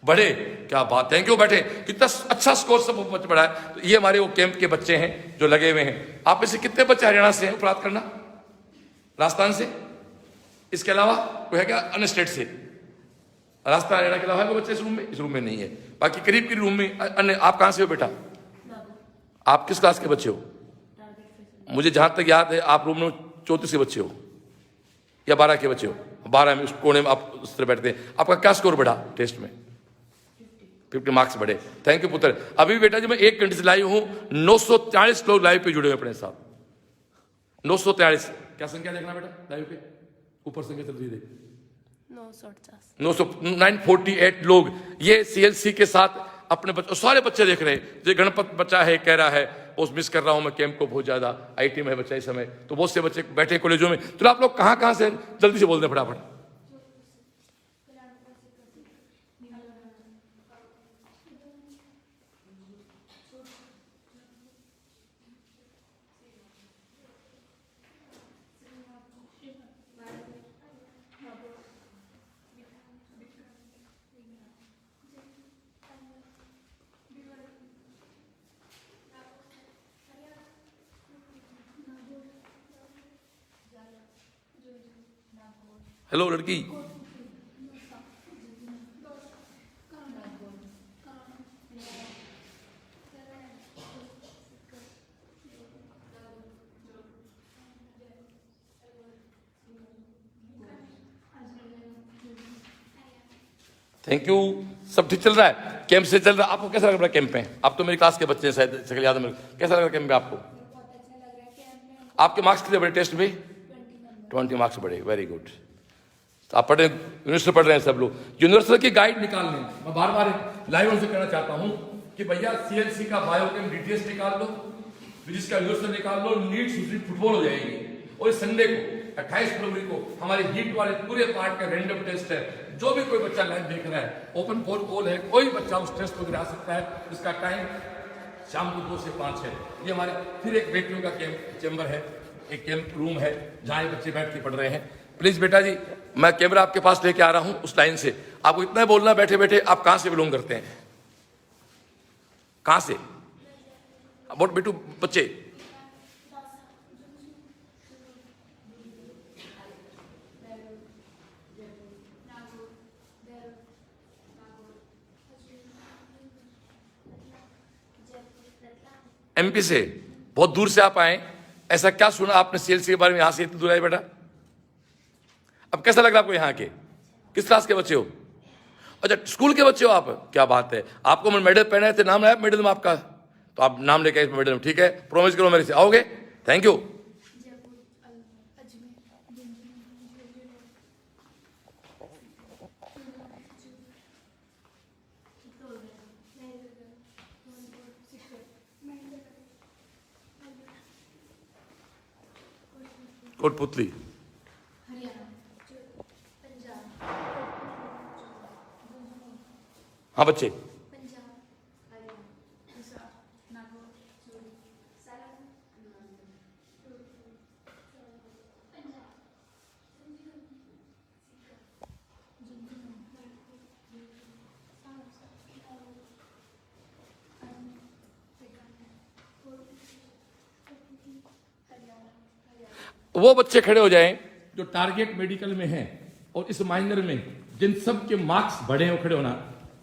बढ़े, क्या बात, थैंक यू। बैठे, कितना अच्छा स्कोर सब बच्चे बढ़ा है। तो ये हमारे वो कैंप के बच्चे हैं जो लगे हुए हैं। आप में से कितने बच्चे हरियाणा से हैं? उपरात करना, राजस्थान से, इसके अलावा कोई है क्या अन्य स्टेट से? राजस्थान हरियाणा के अलावा है कोई बच्चे इस रूम में? इस रूम में नहीं है, बाकी करीब करीब रूम में अन्य। आप कहाँ से हो बेटा? आप किस क्लास के बच्चे हो? मुझे जहां तक याद है आप रूम में 34 के बच्चे हो या 12 के बच्चे हो? 12 में उस कोने में आप उस तरह बैठते हैं। आपका क्या स्कोर बढ़ा टेस्ट में? 50 मार्क्स बढ़े, थैंक यू पुत्र। अभी बेटा जी मैं 1 घंटे से लाइव हूं, 943 लोग लाइव पे जुड़े हुए अपने साथ। 943, क्या संख्या देखना बेटा लाइव पे? ऊपर संख्या चल रही है, 948 लोग ये सीएलसी के साथ अपने बच्चे, सारे बच्चे देख रहे हैं। जो गणपत बच्चा है कह रहा है पोस्ट मिस कर रहा हूं मैं कैंप को बहुत ज्यादा, आईटी में है बच्चा इस समय, तो बहुत से बच्चे बैठे कॉलेजों में। तो आप लोग कहां कहां से, जल्दी से बोल दें फटाफट। हेलो लड़की, थैंक यू। सब ठीक चल रहा है? कैंप से चल रहा है? आपको कैसा लग रहा है कैंप में? आप तो मेरी क्लास के बच्चे हैं शायद, शक्ल याद है मेरे को। कैसा लग रहा है कैंप में आपको? आपके मार्क्स कितने बढ़े टेस्ट में? 20 मार्क्स बढ़े, वेरी गुड। तो आप पढ़ रहे, यूनिवर्सिटी पढ़ रहे हैं सब लोग। यूनिवर्सिटी की गाइड निकालने, मैं बार बार लाइव उनसे कहना चाहता हूं कि भैया सीएलसी का बायोकेम डीटीएस निकाल लो, फिजिक्स का यूनिवर्सिटी निकाल लो, नीट सुप्रीम फुटबॉल हो जाएगी। और इस संडे को 28 फरवरी को हमारे हीट वाले पूरे पार्ट का रैंडम टेस्ट है। जो भी कोई बच्चा लाइव देख रहा है, ओपन फॉर कॉल है, कोई बच्चा उस टेस्ट को गिरा सकता है। इसका टाइम शाम को 2 से 5 है। ये हमारे फिर एक बेटियों का कैंप चैम्बर है, एक कैंप रूम है जहां बच्चे बैठ के पढ़ रहे हैं। प्लीज बेटा जी, मैं कैमरा आपके पास लेके आ रहा हूं उस लाइन से। आपको इतना बोलना बैठे बैठे, आप कहां से बिलोंग करते हैं? कहां से? बहुत बेटू बच्चे, एमपी से, बहुत दूर से आप आए। ऐसा क्या सुना आपने सीएलसी के बारे में, यहां से इतनी दूर आए बेटा? अब कैसा लग रहा है आपको यहाँ के? किस क्लास के बच्चे हो? अच्छा स्कूल के बच्चे हो आप, क्या बात है। आपको मैं मेडल पहनाए थे, नाम आया मेडल में आपका, तो आप नाम लेके आए मेडल में, ठीक है। प्रॉमिस करो मेरे से आओगे? Thank you. कोटपुतली, हाँ बच्चे, वो बच्चे खड़े हो जाएं जो टारगेट मेडिकल में हैं और इस माइनर में जिन सब के मार्क्स बढ़े हैं वो खड़े होना।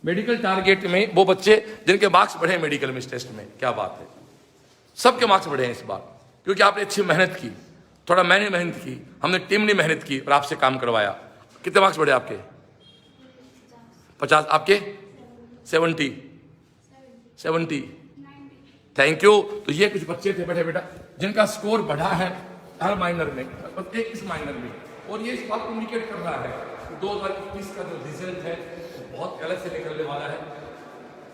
मेडिकल टारगेट में वो बच्चे जिनके मार्क्स बढ़े हैं मेडिकल में इस टेस्ट में, क्या बात है, सबके मार्क्स बढ़े हैं इस बार, क्योंकि आपने अच्छी मेहनत की, थोड़ा मैंने मेहनत की, हमने टीम ने मेहनत की और आपसे काम करवाया। कितने मार्क्स बढ़े आपके? 50। आपके 70। Thank you. तो ये कुछ बच्चे थे बैठे बेटा जिनका स्कोर बढ़ा है हर माइनर में, एक इस माइनर में, और ये इस बात को इंडिकेट कर रहा है कि 2021 का जो रिजल्ट है वो बहुत अलग से निकलने वाला है।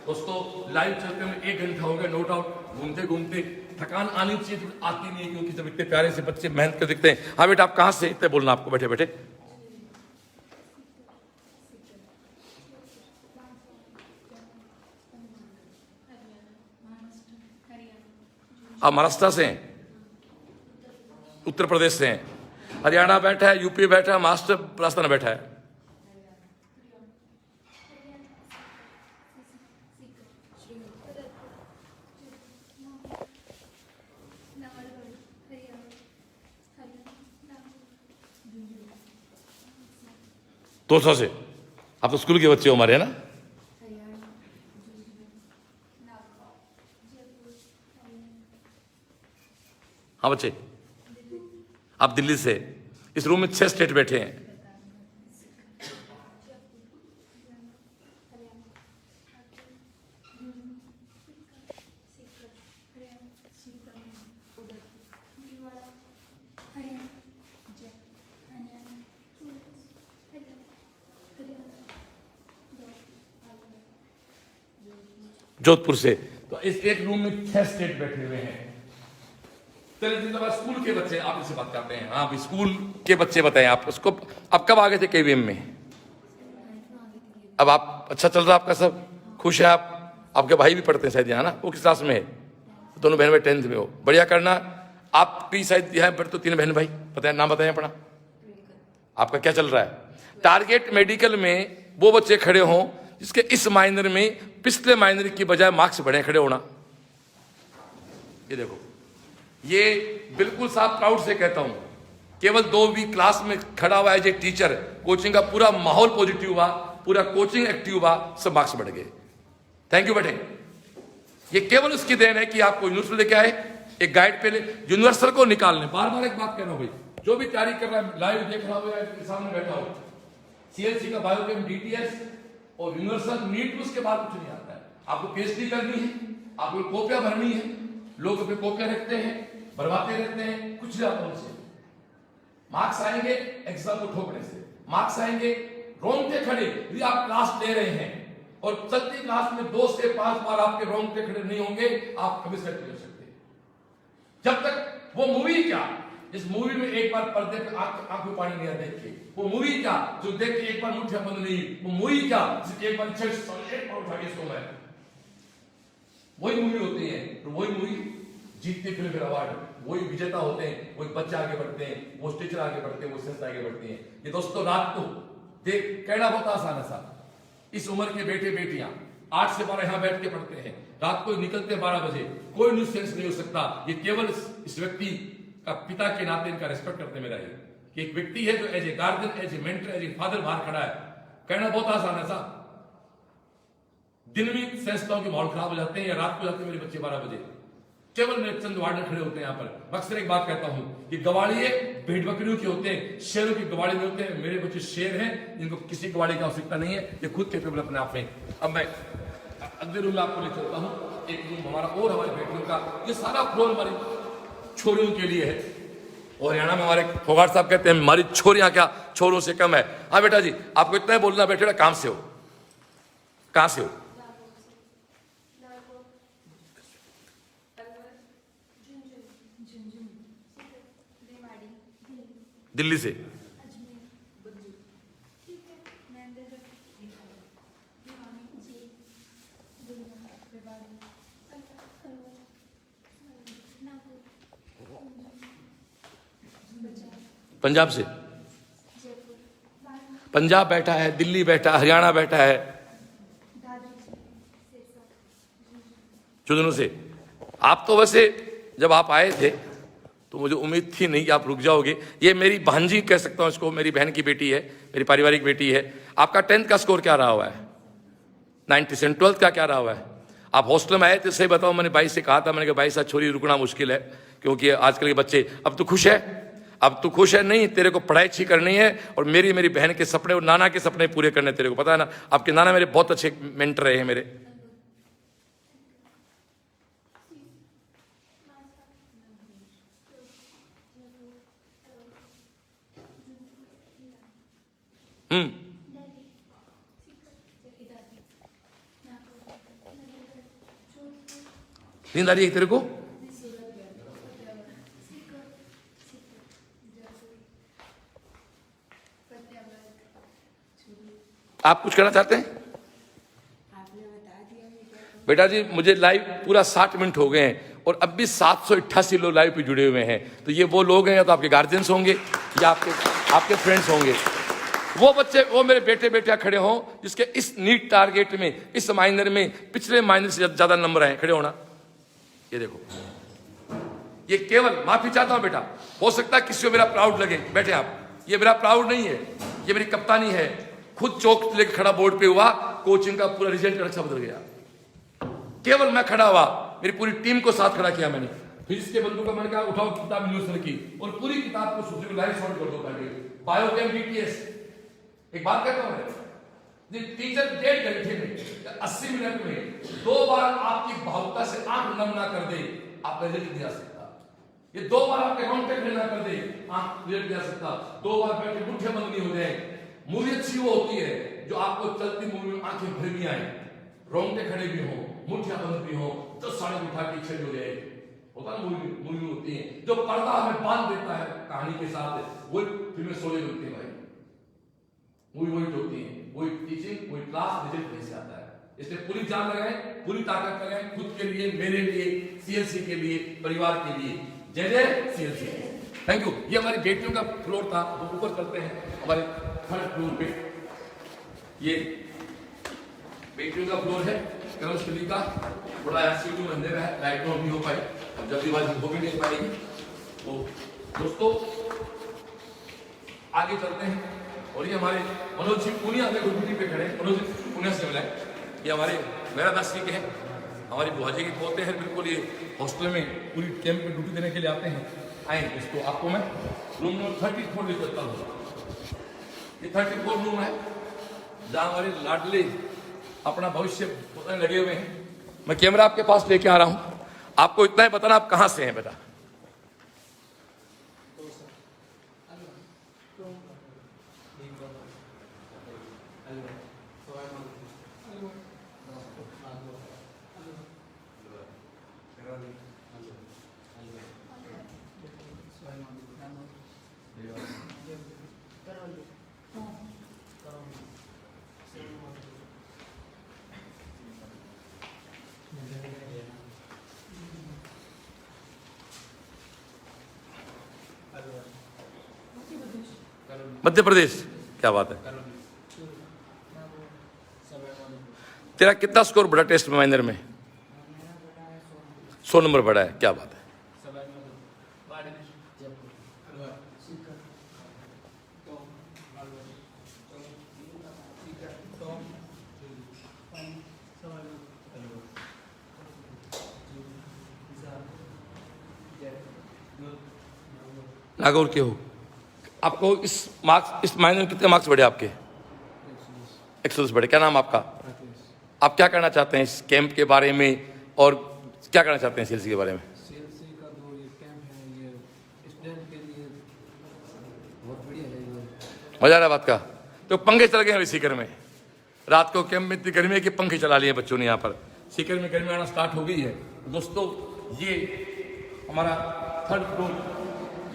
दोस्तों लाइव चलते हुए 1 घंटा हो गया, नो डाउट घूमते घूमते थकान आनी चाहिए, तो आती नहीं है, क्योंकि जब इतने प्यारे से बच्चे मेहनत कर दिखते हैं। हाँ बेटा आप कहाँ से, इतने बोलना आपको बैठे बैठे। आप महाराष्ट्र से हैं, उत्तर प्रदेश से हैं, हरियाणा बैठा है, यूपी बैठा है, महाराष्ट्र राजस्थान बैठा है। दो से आप तो स्कूल के बच्चे हो हमारे, है ना? हाँ बच्चे, आप दिल्ली से। इस रूम में 6 स्टेट बैठे हैं। जोधपुर से। तो इस एक रूम में 6 स्टेट बैठे हुए हैं। चलिए जिंदाबाद स्कूल के बच्चे, आप इससे बात करते हैं। हाँ भी स्कूल के बच्चे बताएं आप उसको, अब कब आ गए थे केवीएम में? अब आप अच्छा चल रहा है आपका, सब खुश है आप? आपके भाई भी पढ़ते हैं शायद यहाँ ना, वो किस क्लास में है? दोनों बहन भाई 10th में हो, बढ़िया करना। आप भी शायद यहाँ पर तो 3 बहन भाई, बताएं नाम बताएं अपना, आपका क्या चल रहा है? टारगेट मेडिकल में वो बच्चे खड़े हों जिसके इस माइनर में पिछले माइनर की बजाय मार्क्स बढ़े, खड़े होना। ये देखो, ये बिल्कुल साफ प्राउड से कहता हूं, केवल 2 वीक क्लास में खड़ा हुआ है जो टीचर, कोचिंग का पूरा माहौल पॉजिटिव हुआ, पूरा कोचिंग एक्टिव हुआ, सब मार्क्स बढ़ गए। थैंक यू बेटे। ये केवल उसकी देन है कि आपको यूनिवर्सल लेके आए, एक गाइड पे ले, यूनिवर्सल को निकालने। बार बार एक बात कह रहा हूं भाई, जो भी तैयारी कर रहा है, लाइव देख रहा हो या सामने बैठा हो, सीएलसी का बायोकेम, डीटीएस और यूनिवर्सल नीट, उसके बाद कुछ नहीं आता है। आपको पीएचडी करनी है, आपको कॉपियां भरनी है, लोग अपनी कॉपियां रखते हैं, भरवाते रहते हैं, कुछ नहीं आता उनसे। मार्क्स आएंगे एग्जाम को ठोकने से, मार्क्स आएंगे रोंगटे खड़े। यदि आप क्लास ले रहे हैं और चलती क्लास में 2 से 5 बार आपके रोंगटे खड़े नहीं होंगे, आप कभी सेट नहीं हो सकते। जब तक वो मूवी क्या, इस मूवी में एक बार पर्दे पे आंख में पानी नहीं आता देख के, वो मूवी क्या जो देख के एक बार मुट्ठियां बंद नहीं, वो मूवी क्या जिसके एक बार एक बार उठा के इसको मैं, वही मूवी होती है। तो वही मूवी जीतती फिल्म अवार्ड, वही विजेता होते हैं, वही बच्चे आगे बढ़ते हैं, वो टीचर आगे बढ़ते हैं, वो संस्था आगे बढ़ती हैं। ये दोस्तों रात को देख कहना बहुत आसान है साहब, इस उम्र के बेटे बेटियां 8 से 12 यहाँ बैठ के पढ़ते हैं, रात को निकलते 12 बजे, कोई न्यूज सेंस नहीं हो सकता। ये केवल इस व्यक्ति का पिता के नाते इनका रेस्पेक्ट करते मेरा है कि एक व्यक्ति है जो as a guardian, as a mentor, as a father बाहर खड़ा है। कहना बहुत आसान है साहब, दिन में संस्थाओं के माहौल खराब हो जाते हैं या रात को जाते हैं मेरे बच्चे 12 बजे, केवल मेरे चंद वार्डन खड़े होते हैं यहाँ पर। अक्सर एक बात कहता हूं कि गवाड़िए भेड़ बकरियों के होते हैं, शेरों की गवाड़ी में होते हैं। मेरे बच्चे शेर हैं, जिनको किसी गवाड़ी की आवश्यकता नहीं है, ये खुद कैपेबल अपने आप में। अब मैं अगले रूम में आपको ले चलता हूँ, एक रूम हमारा और हमारी बेटियों का, ये सारा फ्लोर हमारी छोरियों के लिए है। और हरियाणा में हमारे फोगाट साहब कहते हैं हमारी छोरियां क्या छोरों से कम है। हाँ बेटा जी, आपको इतना ही बोलना, बेटे कहाँ से हो, कहाँ से हो? दिल्ली से। पंजाब से, पंजाब बैठा है, दिल्ली बैठा है, हरियाणा बैठा है, झुंझुनू से। आप तो वैसे जब आप आए थे तो मुझे उम्मीद थी नहीं कि आप रुक जाओगे। ये मेरी भांजी कह सकता हूँ इसको, मेरी बहन की बेटी है, मेरी पारिवारिक बेटी है। आपका 10th का स्कोर क्या रहा हुआ है? 90%। 12th का क्या रहा हुआ है? आप हॉस्टल में आए तो सही बताओ। मैंने भाई से कहा था, मैंने कहा भाई साहब छोरी रुकना मुश्किल है, क्योंकि आजकल के बच्चे। अब तो खुश है? अब तो खुश है? नहीं, तेरे को पढ़ाई अच्छी करनी है और मेरी बहन के सपने और नाना के सपने पूरे करने, तेरे को पता है ना। आपके नाना मेरे बहुत अच्छे मेंटर रहे हैं मेरे। नींद आ रही है तेरे को? आप कुछ कहना चाहते हैं? बेटा जी मुझे लाइव पूरा 60 मिनट हो गए हैं और अब भी 788 लोग लाइव पे जुड़े हुए हैं। तो ये वो लोग हैं, या तो आपके गार्जियंस होंगे या आपके फ्रेंड्स होंगे। वो बच्चे, वो मेरे बेटे बेटियां खड़े हों जिसके इस नीट टारगेट में, इस माइनर में पिछले माइनर से ज्यादा नंबर आए, खड़े होना। ये देखो, ये केवल, माफी चाहता हूं बेटा, हो सकता है किसी को मेरा प्राउड लगे, बैठे आप। ये मेरा प्राउड नहीं है, ये मेरी कप्तानी है। खुद चौक लेकर खड़ा बोर्ड पे हुआ, कोचिंग का पूरा रिजल्ट अच्छा बदल गया। केवल मैं खड़ा हुआ, मेरी पूरी टीम को साथ खड़ा किया मैंने। फिजिक्स के बंदों का मैंने कहा उठाओ किताब यूनिवर्सल की, और पूरी किताब को सूची को लाइव शॉर्ट कर दो ताकि बायोकेम बीटीएस। एक बात कहता हूं, टीचर 1.5 घंटे में 80 मिनट में 2 बार आपकी भावुकता से आंख नम ना कर दे, आप रिजल्ट नहीं आ सकता। ये 2 बार आपके रोंगटे खड़े ना कर दे, आंख रिजल्ट नहीं आ सकता। 2 बार बैठे मुठ्ठे बंद नहीं हो जाए। मूवी अच्छी वो होती है जो आपको चलती मूवी में आंखें भर भी आए, रोंगटे खड़े भी हो, मुठ्ठियां बंद भी हो, 10 साढ़े उठा के छेड़ हो जाए। होता ना मूवी होती है जो पर्दा हमें बांध देता है कहानी के साथ, वही फिल्में सोले होती है भाई। मूवी वही होती है, वही टीचिंग, वही क्लास, रिजल्ट वहीं से आता है। इसलिए पूरी जान लगाएं, पूरी ताकत लगाएं, खुद के लिए, मेरे लिए, सीएलसी के लिए, परिवार के लिए। जय जय सीएलसी। Thank you. ये हमारी बेटियों का फ्लोर था, वो ऊपर चलते हैं हमारे 3rd फ्लोर पे। ये बेटियों का फ्लोर है, करमस्टली का। बड़ा एसयूटी मंदिर है, लाइट ऑन नहीं हो पाई, अब जल्दीबाजी हो भी नहीं पाएगी। तो दोस्तों आगे चलते हैं। और ये हमारे मनोज जी पूनिया में ड्यूटी पे खड़े हैं, मनोज जी पूनिया से मिलाए। ये हमारे मेरा दासी के हैं, हमारी बुआजी के पोते हैं। बिल्कुल ये हॉस्टल में पूरी कैंप में ड्यूटी देने के लिए आते हैं। आए इसको आपको मैं रूम नंबर 34 ले चलता हूँ। ये 34 रूम है जहाँ हमारे लाडले अपना भविष्य बताने लगे हुए हैं। मैं कैमरा आपके पास लेके आ रहा हूँ, आपको इतना ही बताना आप कहाँ से हैं बेटा। मध्य प्रदेश, क्या बात है। तेरा कितना स्कोर बढ़ा टेस्ट में, माइनर में? 100 नंबर बढ़ा है, क्या बात है। नागौर के हो। आपको इस माइनर में कितने मार्क्स बढ़े आपके? 110 बढ़े। क्या नाम आपका? आप क्या करना चाहते हैं इस कैंप के बारे में, और क्या करना चाहते हैं सीएलसी के बारे में? सीएलसी का जो ये कैंप है, ये स्टूडेंट के लिए बहुत बढ़िया है। मजा आ रहा बात का। तो पंखे चल गए हैं सीकर में, रात को कैंप में इतनी गर्मी है कि पंखे चला लिए बच्चों ने। यहाँ पर सीकर में गर्मी आना स्टार्ट हो गई है। दोस्तों ये हमारा 3rd फ्लोर,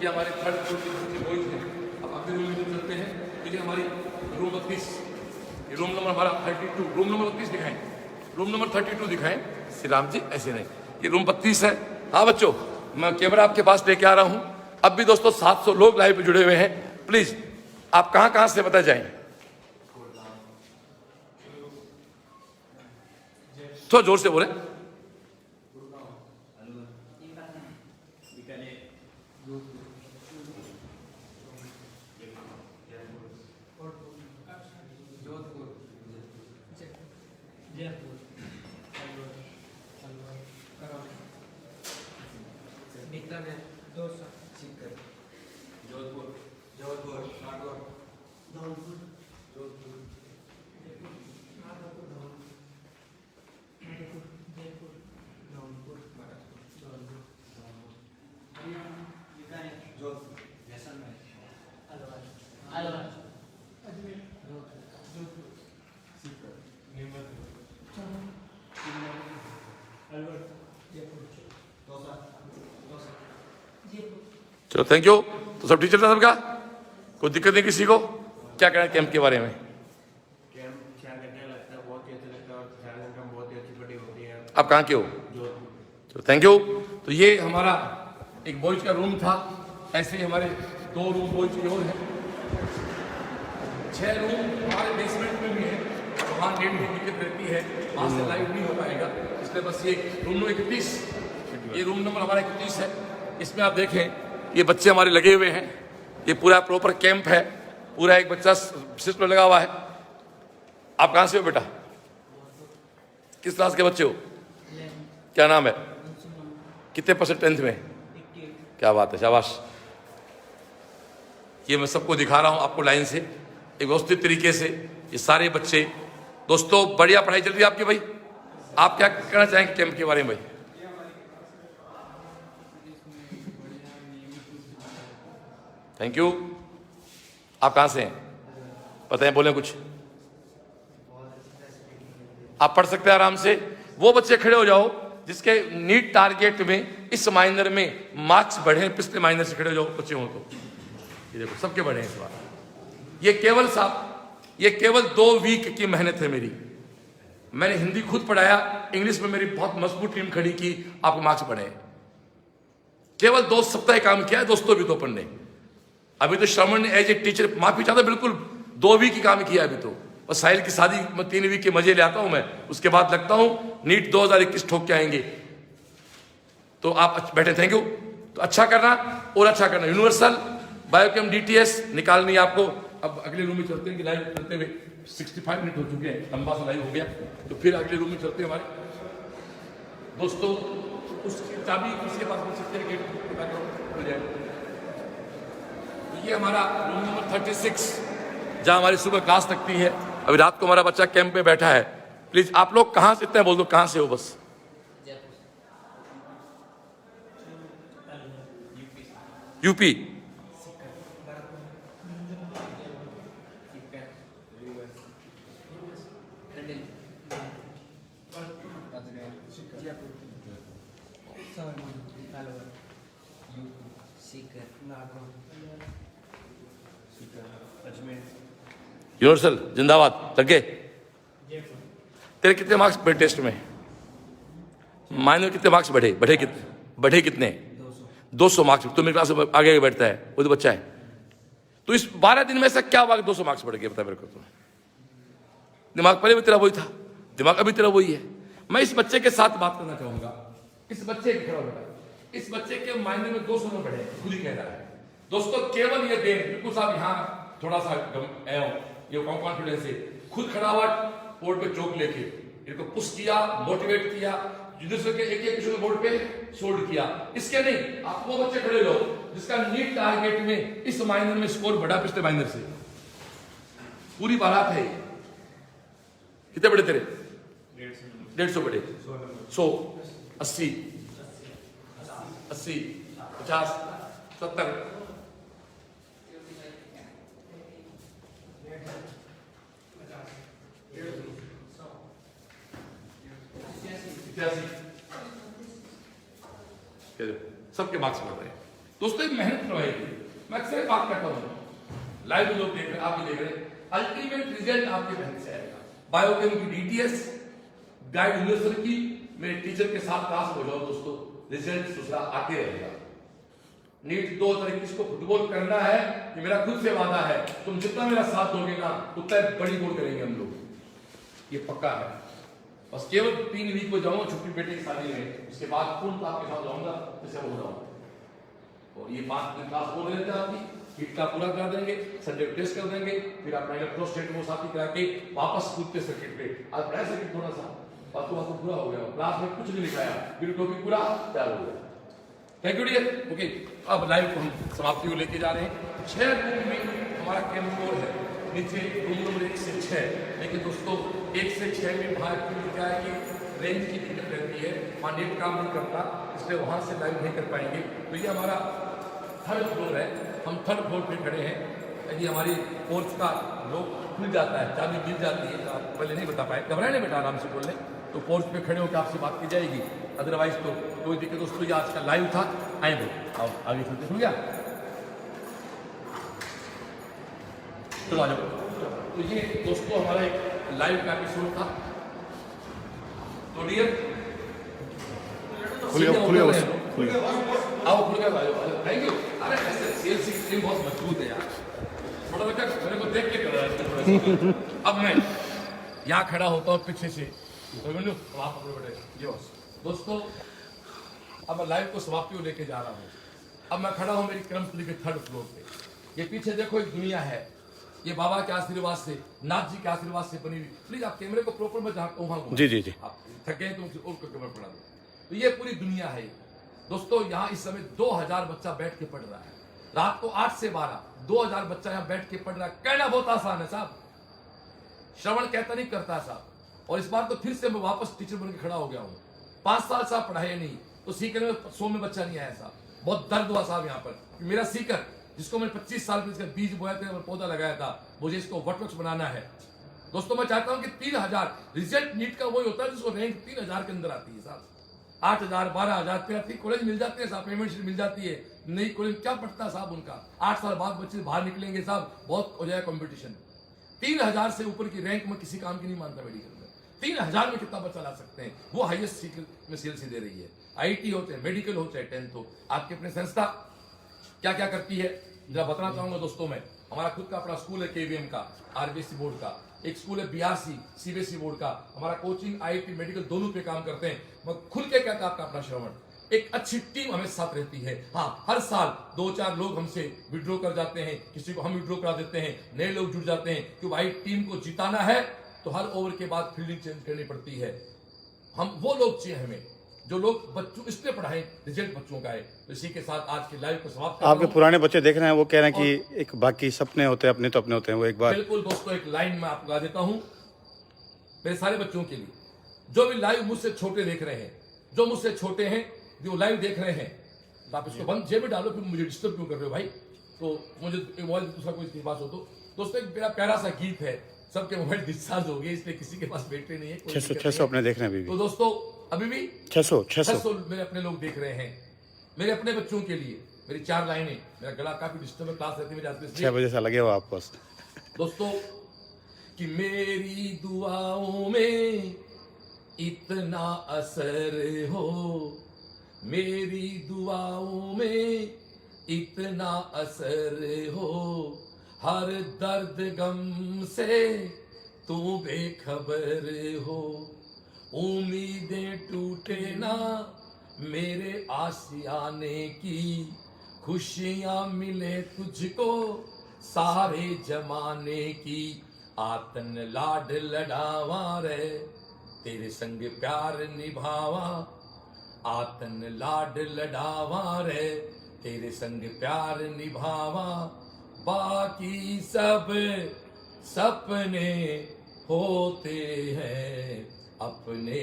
ये हमारे 3rd फ्लोर के बॉयज हैं। अब अगले रूम में चलते हैं। तो ये हमारी रूम 32, ये रूम नंबर हमारा 32, रूम नंबर 32 दिखाएं, रूम नंबर 32 दिखाएं। श्री राम जी ऐसे नहीं, ये रूम 32 है। हाँ बच्चों, मैं कैमरा आपके पास लेके आ रहा हूँ। अब भी दोस्तों 700 लोग लाइव पे जुड़े हुए हैं। प्लीज आप कहाँ से बता जाएं, थोड़ा जोर से बोले। जयपुर, बीकानेर, दौसा, सीकर, जोधपुर, जोधपुर, नागौर, धौलपुर, जोधपुर, जयपुर, धौलपुर, जोधपुर, जैसलमेर, अलवर, अजमेर, जोधपुर, सीकर, अलवर, जयपुर, दौसा, जयपुर। चलो थैंक यू। तो सब टीचर था सबका, कोई दिक्कत नहीं किसी को? क्या कहना है कैंप के बारे में? कैंप 4 घंटे लगता है, बहुत ही अच्छा लगता है और 4 घंटे में बहुत ही अच्छी पढ़ाई होती है। आप कहाँ के हो? चलो थैंक यू। तो ये हमारा एक बॉयज का रूम था, ऐसे ही हमारे 2 रूम बॉयज की और है, 6 रूम हमारे बेसमेंट में भी है, वहाँ नेट की दिक्कत रहती है, वहाँ से लाइव नहीं हो पाएगा, इसलिए बस ये रूम नंबर 31, ये रूम नंबर हमारा 31 है। इसमें आप देखें ये बच्चे हमारे लगे हुए हैं, ये पूरा प्रॉपर कैंप है, पूरा एक बच्चा सिस्टम लगा हुआ है। आप कहाँ से हो बेटा? किस क्लास के बच्चे हो? क्या नाम है? कितने % 10th में? क्या बात है, शाबाश। ये मैं सबको दिखा रहा हूँ आपको लाइन से, एक व्यवस्थित तरीके से ये सारे बच्चे। दोस्तों बढ़िया पढ़ाई चल रही है आपकी भाई। आप क्या कहना चाहेंगे कैंप के बारे में भाई? Thank you. आप कहाँ से हैं? पता है, बोले कुछ? आप पढ़ सकते हैं आराम से। वो बच्चे खड़े हो जाओ जिसके नीट टारगेट में इस माइनर में मार्क्स बढ़े, पिछले माइनर से खड़े हो जाओ बच्चे हो तो। ये देखो सबके बढ़े हैं इस बार। ये केवल 2 वीक की मेहनत है मेरी। मैंने हिंदी खुद पढ़ाया, इंग्लिश में मेरी बहुत मजबूत टीम खड़ी की, आपके मार्क्स बढ़े। केवल 2 सप्ताह काम किया है दोस्तों भी तो अपन ने। अभी तो श्रवण ने एज ए टीचर, माफी चाहता, बिल्कुल 2 वीक की काम किया अभी तो। और साहिल की शादी में 3 वीक के मजे ले आता हूं मैं, उसके बाद लगता हूं नीट 2021 ठोक के आएंगे। तो आप बैठे, थैंक यू। तो अच्छा करना और अच्छा करना। यूनिवर्सल बायोकेम DTS निकालनी है आपको। अब अगले रूम में चलते हैं कि लाइव चलते हुए 65 मिनट हो चुके हैं, लंबा सा लाइव हो गया, तो फिर अगले रूम में चलते हैं हमारे दोस्तों। उसकी चाबी किसके पास मिल सकते हैं? गेट खुल जाए। ये हमारा रूम नंबर 36 जहाँ हमारी सुबह क्लास लगती है। अभी रात को हमारा बच्चा कैंप में बैठा है। प्लीज आप लोग कहाँ से, इतना बोल दो कहाँ से हो बस। यूपी, यूनिवर्सल जिंदाबाद। लगे तेरे कितने मार्क्स बढ़े टेस्ट में? माइनर कितने मार्क्स बढ़े? बढ़े कितने? 200 मार्क्स। तो मेरे क्लास में आगे बैठता है, वो तो बच्चा है। तो इस 12 दिन में ऐसा क्या हुआ 200 मार्क्स बढ़ गए? बता मेरे को। तो दिमाग पहले भी तेरा वही था, दिमाग अभी तेरा वही है। मैं इस बच्चे के साथ बात करना चाहूंगा। इस बच्चे के खड़ा बेटा, इस बच्चे के माइनर में 200 में बढ़े, खुद ही कह रहा है। दोस्तों केवल ये देख, बिल्कुल साहब यहाँ थोड़ा सा ये कॉन्फिडेंस है, खुद खड़ा हुआ बोर्ड पे चौक लेके इनको पुश किया, मोटिवेट किया, यूनिवर्सिटी के एक क्वेश्चन बोर्ड पे सोल्व किया। इसके नहीं, आप वो बच्चे खड़े लो जिसका नीट टारगेट में इस माइनर में स्कोर बढ़ा पिछले माइनर से। पूरी बारात है। कितने बड़े तेरे? 150 बड़े, 100, 80, 50, 70, 85, सबके मार्क्स बढ़ रहे हैं। दोस्तों एक मेहनत करवाएगी। मैं अक्सर बात करता हूँ, लाइव में लोग देख रहे हैं, आप भी देख रहे हैं, अल्टीमेट रिजल्ट आपके मेहनत से आएगा। बायोकेम की DTS गाइड यूनिवर्सल की मेरे टीचर के साथ क्लास हो जाओ दोस्तों, रिजल्ट दूसरा आते रहेगा। नीट 2021 को फुटबॉल करना है, ये मेरा खुद से वादा है। तुम जितना मेरा साथ दोगे ना, उतना बड़ी गोल करेंगे हम लोग, ये पक्का है। बस केवल 3 वीक को जाऊंगा छुट्टी बेटे की शादी में, उसके बाद पूर्ण आपके साथ जाऊंगा जैसे हो जाऊंगा। और ये 5 दिन क्लास बोल रहे थे आपकी, किट का पूरा करा देंगे, संडे टेस्ट कर देंगे, फिर अपना इलेक्ट्रोस्टेट वो साथी करा के वापस कूदते सर्किट पे। आज पढ़ाया सर्किट थोड़ा सा बातों पूरा हो गया, क्लास में कुछ नहीं लिखाया, फिर टॉपिक पूरा तैयार हो गया। Thank you dear. ओके, अब लाइव को हम समाप्ति को लेके जा रहे हैं। 6 रूम में हमारा कैंप कोड है, नीचे रूम नंबर 1 से 6। लेकिन दोस्तों 1 से 6 में बाहर क्या है कि रेंज की दिक्कत रहती है, वहाँ नेट काम नहीं करता, इसलिए वहाँ से लाइव नहीं कर पाएंगे। तो ये हमारा 3rd फ्लोर है, हम 3rd फ्लोर पे खड़े हैं। यदि हमारी पोर्च का लॉक खुल जाता है, चाबी मिल जाती है, तो आप पहले नहीं बता पाए, घबराए नहीं बेटा, आराम से बोल लें, तो पोर्च पे खड़े होकर आपसे बात की जाएगी। अदरवाइज तो कोई दिक्कत। दोस्तों ये आज का लाइव था, आए बोल आओ आगे चलते। सुन गया, चलो आ जाओ। तो ये दोस्तों हमारा एक लाइव का एपिसोड था। तो डियर खुल गया आओ, खुल गया, थैंक यू। अरे ऐसे सीएलसी की टीम बहुत मजबूत है यार, थोड़ा बेटा मेरे को देख के कर रहा है। अब मैं यहाँ खड़ा होता हूँ पीछे से, दोस्तों अब मैं लाइव को समाप्ति को लेके जा रहा हूँ। अब मैं खड़ा हूँ मेरी क्रमस्थली के 3rd फ्लोर पे। ये पीछे देखो एक दुनिया है, ये बाबा के आशीर्वाद से, नाथ जी के आशीर्वाद से बनी हुई। प्लीज आप कैमरे को प्रॉपर मैं जहाँ कहूँ जी आप थक गए तो और कैमरा पड़ा दो। तो ये पूरी दुनिया है दोस्तों। यहाँ इस समय 2000 बच्चा बैठ के पढ़ रहा है, रात को 8 से 12 2000 बच्चा यहाँ बैठ के पढ़ रहा है। कहना बहुत आसान है साहब, श्रवण कहता नहीं करता साहब। और इस बार तो फिर से मैं वापस टीचर बन के खड़ा हो गया हूँ। 5 साल साहब पढ़ाया नहीं, तो सीकर में 100 में बच्चा नहीं आया साहब। बहुत दर्द हुआ साहब यहाँ पर। मेरा सीकर जिसको मैंने 25 साल में इसका बीज बोया था और पौधा लगाया था, मुझे इसको वटवृक्ष बनाना है। दोस्तों मैं चाहता हूँ कि 3000 रिजल्ट नीट का वही होता है जिसको रैंक 3000 के अंदर आती है साहब। 8000 12000 13 कॉलेज मिल जाते हैं साहब, पेमेंट मिल जाती है। नई कॉलेज क्या पढ़ता है साहब उनका, 8 साल बाद बच्चे बाहर निकलेंगे साहब, बहुत हो जाएगा कंपटीशन। 3000 से ऊपर की रैंक में किसी काम की नहीं मानता मेडिकल में। 3000 में कितना बच्चा ला सकते हैं, वो हाईएस्ट सीकर में सीएलसी दे रही है। आईटी हो चाहे मेडिकल हो चाहे 10th हो, आपकी अपनी संस्था क्या क्या करती है जरा बताना चाहूंगा दोस्तों। मैं हमारा खुद का अपना स्कूल है केवीएम का, आरबीएसई बोर्ड का, एक स्कूल है बीआरसी सीबीएसई बोर्ड का। हमारा कोचिंग आईटी मेडिकल दोनों पे काम करते हैं। मैं खुल के कहता आपका अपना श्रवण, एक अच्छी टीम हमें साथ रहती है। हाँ, हर साल 2-4 लोग हमसे विड्रॉ कर जाते हैं, किसी को हम विड्रॉ करा देते हैं, नए लोग जुड़ जाते हैं। क्यों भाई, टीम को जिताना है तो हर ओवर के बाद फील्डिंग चेंज करनी पड़ती है। हम वो लोग चाहिए हमें जो लोग बच्चों इसलिए पढ़ाएं, रिजल्ट बच्चों का है। तो इसी के साथ आज की लाइव को समाप्त। आपके पुराने बच्चे देख रहे हैं, वो कह रहे हैं कि एक बाकी सपने होते हैं, अपने तो अपने होते हैं। वो एक बार बिल्कुल दोस्तों एक लाइन में आपको गा देता हूं मेरे सारे बच्चों के लिए, जो भी लाइव मुझसे छोटे देख रहे हैं, जो मुझसे छोटे हैं जो लाइव देख रहे हैं, तो आप इसको बंद जेब में डालो, फिर मुझे डिस्टर्ब क्यों कर रहे हो भाई। तो मुझे मोबाइल दूसरा कोई बात हो तो दोस्तों एक मेरा प्यारा सा गीत है। सबके मोबाइल डिस्चार्ज हो गए इसलिए किसी के पास बैटरी नहीं है। 600 अपने देख रहे हैं अभी भी। तो दोस्तों अभी भी 600 मेरे अपने लोग देख रहे हैं। मेरे अपने बच्चों के लिए मेरी 4 लाइनें। मेरा गला काफी डिस्टर्ब है, क्लास रहती है 6 बजे से लगे हो आप पास दोस्तों। कि मेरी दुआओं में इतना असर हो, मेरी दुआओं में इतना असर हो, हर दर्द गम से तू बेखबर हो, उम्मीदें टूटे ना मेरे आशियाने की, खुशियां मिले तुझको सारे जमाने की, आतन लाड लड़ावा रे तेरे संग प्यार निभावा, आतन लाड लड़ावा रे तेरे संग प्यार निभावा, बाकी सब सपने होते हैं, अपने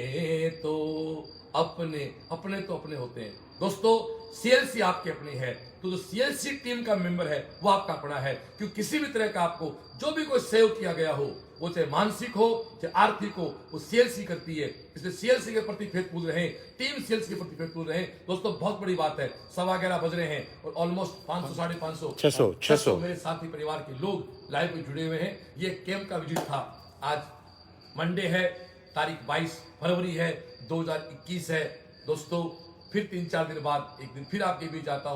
तो अपने होते हैं। दोस्तों सीएलसी आपके अपनी है, तो जो सीएलसी टीम का मेंबर है वो आपका अपना है। क्योंकि किसी भी तरह का आपको जो भी कोई सेव किया गया हो, वो चाहे मानसिक हो चाहे आर्थिक हो, वो सीएलसी करती है। इसलिए सीएलसी के प्रति फेथफुल रहें, टीम सीएलसी के प्रति फेथफुल रहें। दोस्तों बहुत बड़ी बात है, 11:15 बज रहे हैं और ऑलमोस्ट 500 550 600 मेरे साथी परिवार के लोग लाइव में जुड़े हुए हैं। ये कैंप का विजिट था। आज मंडे है, तारीख 22 फरवरी है 2021 है। दोस्तों फिर 3-4 दिन बाद एक दिन फिर आपके बीच आता हूं।